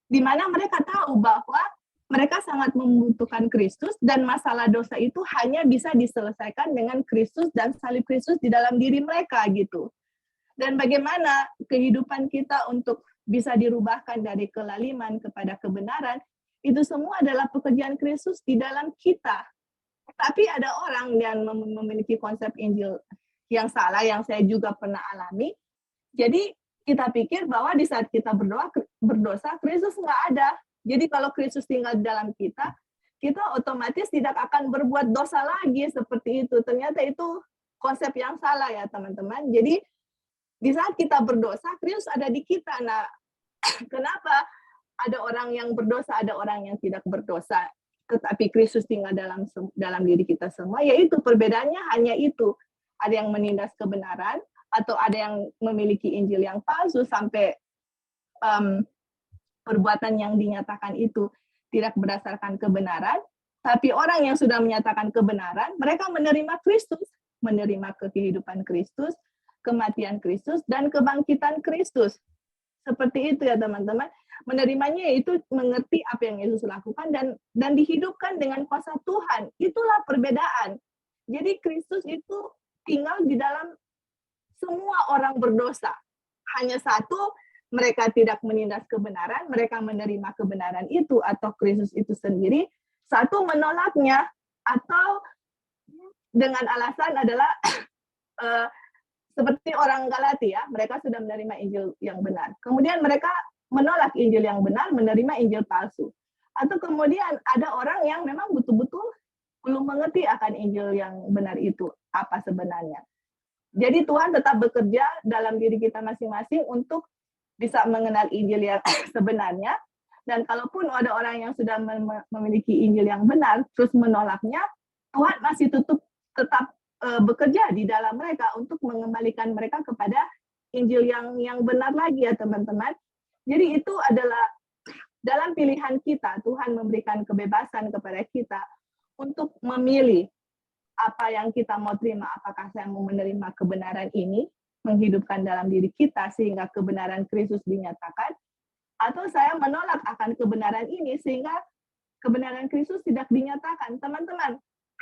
di mana mereka tahu bahwa mereka sangat membutuhkan Kristus, dan masalah dosa itu hanya bisa diselesaikan dengan Kristus dan salib Kristus di dalam diri mereka gitu. Dan bagaimana kehidupan kita untuk bisa dirubahkan dari kelaliman kepada kebenaran, itu semua adalah pekerjaan Kristus di dalam kita. Tapi ada orang yang memiliki konsep Injil yang salah, yang saya juga pernah alami. Jadi kita pikir bahwa di saat kita berdosa, Kristus nggak ada. Jadi kalau Kristus tinggal di dalam kita, kita otomatis tidak akan berbuat dosa lagi seperti itu. Ternyata itu konsep yang salah ya teman-teman. Jadi di saat kita berdosa, Kristus ada di kita. Nah, kenapa ada orang yang berdosa, ada orang yang tidak berdosa, tetapi Kristus tinggal dalam diri kita semua? Yaitu perbedaannya hanya itu. Ada yang menindas kebenaran, atau ada yang memiliki Injil yang palsu sampai perbuatan yang dinyatakan itu tidak berdasarkan kebenaran. Tapi orang yang sudah menyatakan kebenaran, mereka menerima Kristus, menerima kehidupan Kristus, kematian Kristus, dan kebangkitan Kristus. Seperti itu ya teman-teman. Menerimanya yaitu mengerti apa yang Yesus lakukan dan dihidupkan dengan kuasa Tuhan. Itulah perbedaan. Jadi Kristus itu tinggal di dalam semua orang berdosa. Hanya satu, mereka tidak menindas kebenaran, mereka menerima kebenaran itu atau Kristus itu sendiri. Satu, menolaknya, atau dengan alasan adalah seperti orang Galatia, mereka sudah menerima Injil yang benar. Kemudian mereka menolak Injil yang benar, menerima Injil palsu. Atau kemudian ada orang yang memang betul-betul belum mengerti akan Injil yang benar itu, apa sebenarnya. Jadi Tuhan tetap bekerja dalam diri kita masing-masing untuk bisa mengenal Injil yang sebenarnya. Dan kalaupun ada orang yang sudah memiliki Injil yang benar, terus menolaknya, Tuhan masih tetap bekerja di dalam mereka untuk mengembalikan mereka kepada Injil yang benar lagi ya teman-teman. Jadi itu adalah dalam pilihan kita, Tuhan memberikan kebebasan kepada kita untuk memilih apa yang kita mau terima. Apakah saya mau menerima kebenaran ini, menghidupkan dalam diri kita sehingga kebenaran Kristus dinyatakan, atau saya menolak akan kebenaran ini sehingga kebenaran Kristus tidak dinyatakan. Teman-teman,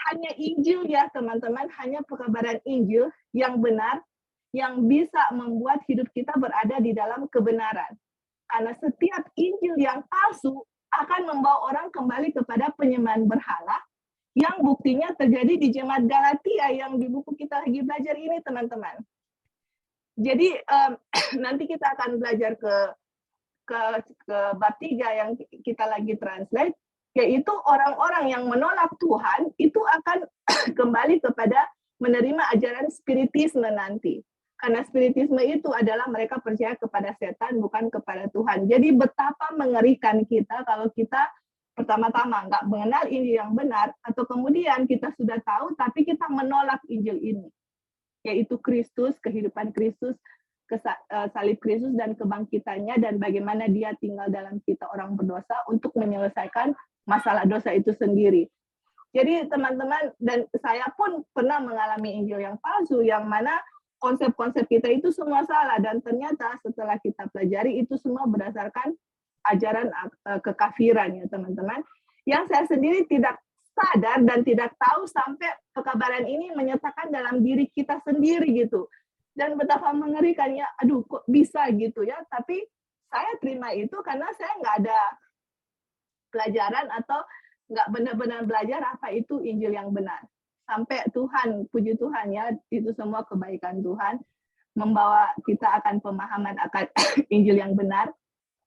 hanya Injil ya teman-teman, hanya pekabaran Injil yang benar, yang bisa membuat hidup kita berada di dalam kebenaran. Karena setiap Injil yang palsu akan membawa orang kembali kepada penyembahan berhala, yang buktinya terjadi di jemaat Galatia yang di buku kita lagi belajar ini, teman-teman. Jadi nanti kita akan belajar ke bab 3 yang kita lagi translate, yaitu orang-orang yang menolak Tuhan itu akan kembali kepada menerima ajaran spiritisme nanti. Karena spiritisme itu adalah mereka percaya kepada setan, bukan kepada Tuhan. Jadi betapa mengerikan kita kalau kita pertama-tama nggak mengenal Injil yang benar, atau kemudian kita sudah tahu tapi kita menolak Injil ini, yaitu Kristus, kehidupan Kristus, salib Kristus dan kebangkitannya, dan bagaimana dia tinggal dalam kita orang berdosa untuk menyelesaikan masalah dosa itu sendiri. Jadi teman-teman, dan saya pun pernah mengalami Injil yang palsu, yang mana konsep-konsep kita itu semua salah, dan ternyata setelah kita pelajari itu semua berdasarkan ajaran kekafiran, ya teman-teman. Yang saya sendiri tidak sadar dan tidak tahu sampai pekabaran ini menyatakan dalam diri kita sendiri gitu. Dan betapa mengerikannya, aduh kok bisa gitu ya, tapi saya terima itu karena saya nggak ada pelajaran atau nggak benar-benar belajar apa itu Injil yang benar. Sampai Tuhan, puji Tuhan ya, itu semua kebaikan Tuhan, membawa kita akan pemahaman akan Injil yang benar,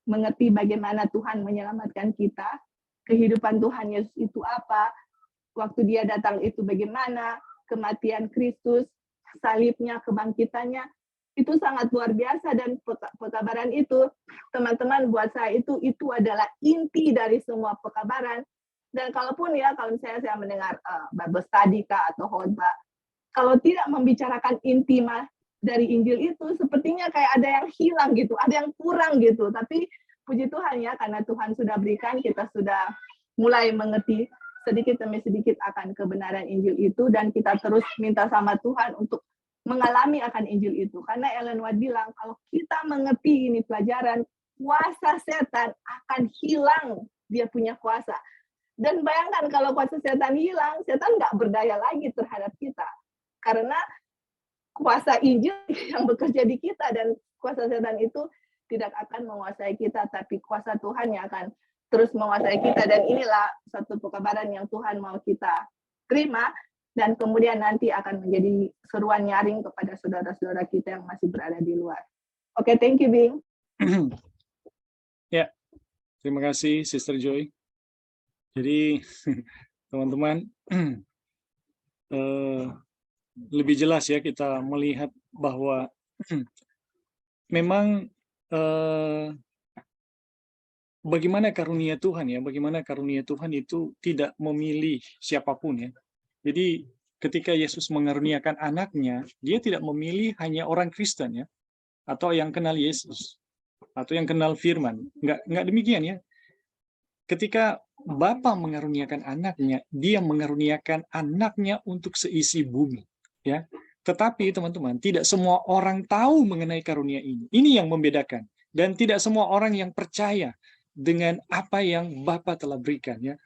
mengerti bagaimana Tuhan menyelamatkan kita, kehidupan Tuhan Yesus itu apa, waktu dia datang itu bagaimana, kematian Kristus, salibnya, kebangkitannya, itu sangat luar biasa. Dan pekabaran itu, teman-teman, buat saya itu adalah inti dari semua pekabaran. Dan kalaupun ya, kalau misalnya saya mendengar Bible study atau khotbah, kalau tidak membicarakan inti dari Injil itu, sepertinya kayak ada yang hilang gitu, ada yang kurang gitu. Tapi puji Tuhan ya, karena Tuhan sudah berikan, kita sudah mulai mengerti sedikit demi sedikit akan kebenaran Injil itu, dan kita terus minta sama Tuhan untuk mengalami akan Injil itu. Karena Ellen White bilang, kalau kita mengerti ini pelajaran, kuasa setan akan hilang, dia punya kuasa. Dan bayangkan kalau kuasa setan hilang, setan nggak berdaya lagi terhadap kita. Karena kuasa Injil yang bekerja di kita, dan kuasa setan itu tidak akan menguasai kita, tapi kuasa Tuhan yang akan terus menguasai kita. Dan inilah satu pekabaran yang Tuhan mau kita terima, dan kemudian nanti akan menjadi seruan nyaring kepada saudara-saudara kita yang masih berada di luar. Oke, thank you, Bing. Ya, terima kasih, Sister Joy. Jadi, teman-teman, lebih jelas ya kita melihat bahwa memang bagaimana karunia Tuhan ya, bagaimana karunia Tuhan itu tidak memilih siapapun ya. Jadi ketika Yesus mengaruniakan anaknya, dia tidak memilih hanya orang Kristen ya, atau yang kenal Yesus, atau yang kenal firman. Enggak demikian ya. Ketika Bapa mengaruniakan anaknya, dia mengaruniakan anaknya untuk seisi bumi. Ya. Tetapi teman-teman, tidak semua orang tahu mengenai karunia ini. Ini yang membedakan. Dan tidak semua orang yang percaya dengan apa yang Bapa telah berikan. Ya.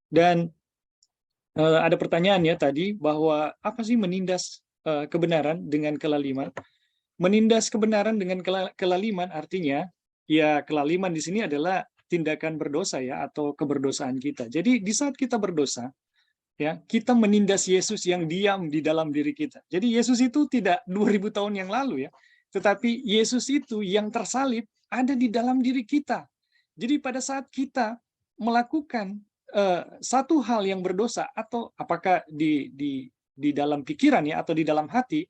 Dan ada pertanyaan ya tadi, bahwa apa sih menindas kebenaran dengan kelaliman? Menindas kebenaran dengan kelaliman artinya, ya kelaliman di sini adalah tindakan berdosa ya, atau keberdosaan kita. Jadi di saat kita berdosa, ya kita menindas Yesus yang diam di dalam diri kita. Jadi Yesus itu tidak 2000 tahun yang lalu ya, tetapi Yesus itu yang tersalib ada di dalam diri kita. Jadi pada saat kita melakukan satu hal yang berdosa, atau apakah di dalam pikiran ya, atau di dalam hati,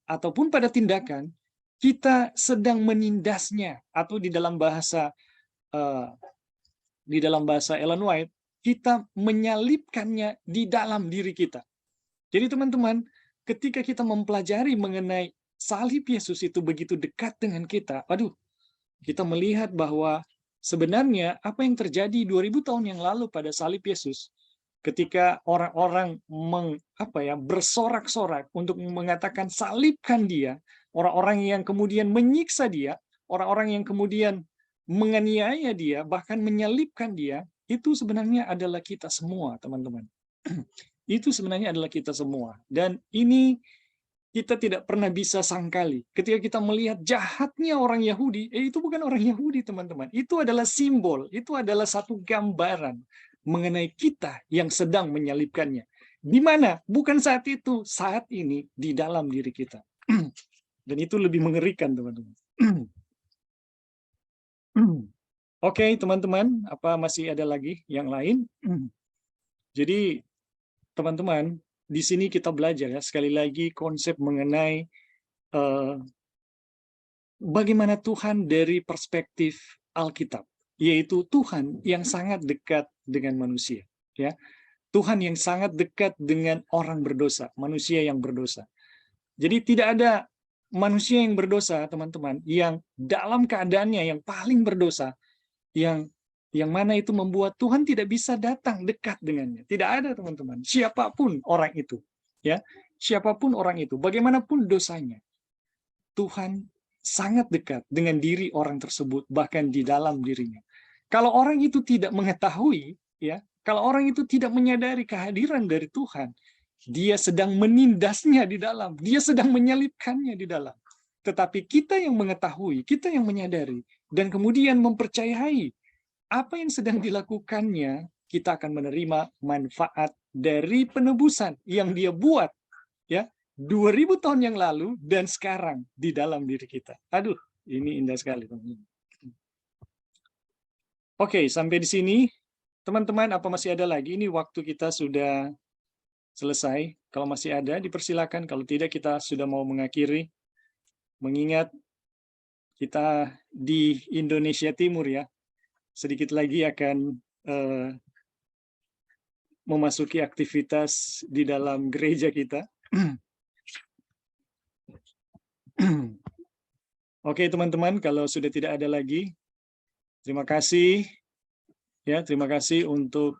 ataupun pada tindakan, kita sedang menindasnya, atau di dalam bahasa Ellen White, kita menyalibkannya di dalam diri kita. Jadi teman-teman, ketika kita mempelajari mengenai salib Yesus itu begitu dekat dengan kita, kita melihat bahwa sebenarnya apa yang terjadi 2000 tahun yang lalu pada salib Yesus, ketika orang-orang bersorak-sorak untuk mengatakan salibkan dia, orang-orang yang kemudian menyiksa dia, orang-orang yang kemudian menganiaya dia, bahkan menyalibkan dia, itu sebenarnya adalah kita semua, teman-teman. Itu sebenarnya adalah kita semua. Dan ini kita tidak pernah bisa sangkali. Ketika kita melihat jahatnya orang Yahudi, itu bukan orang Yahudi, teman-teman. Itu adalah simbol, itu adalah satu gambaran mengenai kita yang sedang menyalibkannya. Di mana? Bukan saat itu, saat ini di dalam diri kita. Dan itu lebih mengerikan, teman-teman. Oke, teman-teman, apa masih ada lagi yang lain? Jadi, teman-teman, di sini kita belajar ya, sekali lagi konsep mengenai bagaimana Tuhan dari perspektif Alkitab, yaitu Tuhan yang sangat dekat dengan manusia. Ya, Tuhan yang sangat dekat dengan orang berdosa, manusia yang berdosa. Jadi tidak ada manusia yang berdosa, teman-teman, yang dalam keadaannya yang paling berdosa, yang mana itu membuat Tuhan tidak bisa datang dekat dengannya. Tidak ada, teman-teman. Siapapun orang itu, ya, siapapun orang itu, bagaimanapun dosanya, Tuhan sangat dekat dengan diri orang tersebut, bahkan di dalam dirinya. Kalau orang itu tidak mengetahui, ya, kalau orang itu tidak menyadari kehadiran dari Tuhan, dia sedang menindasnya di dalam, dia sedang menyalibkannya di dalam. Tetapi kita yang mengetahui, kita yang menyadari, dan kemudian mempercayai apa yang sedang dilakukannya, kita akan menerima manfaat dari penebusan yang dia buat, ya, 2000 tahun yang lalu dan sekarang di dalam diri kita. Aduh, ini indah sekali, teman-teman. Oke, sampai di sini. Teman-teman, apa masih ada lagi? Ini waktu kita sudah selesai. Kalau masih ada, dipersilakan. Kalau tidak, kita sudah mau mengakhiri. Mengingat kita di Indonesia Timur, ya, sedikit lagi akan memasuki aktivitas di dalam gereja kita. Oke, teman-teman, kalau sudah tidak ada lagi, terima kasih. Ya, terima kasih untuk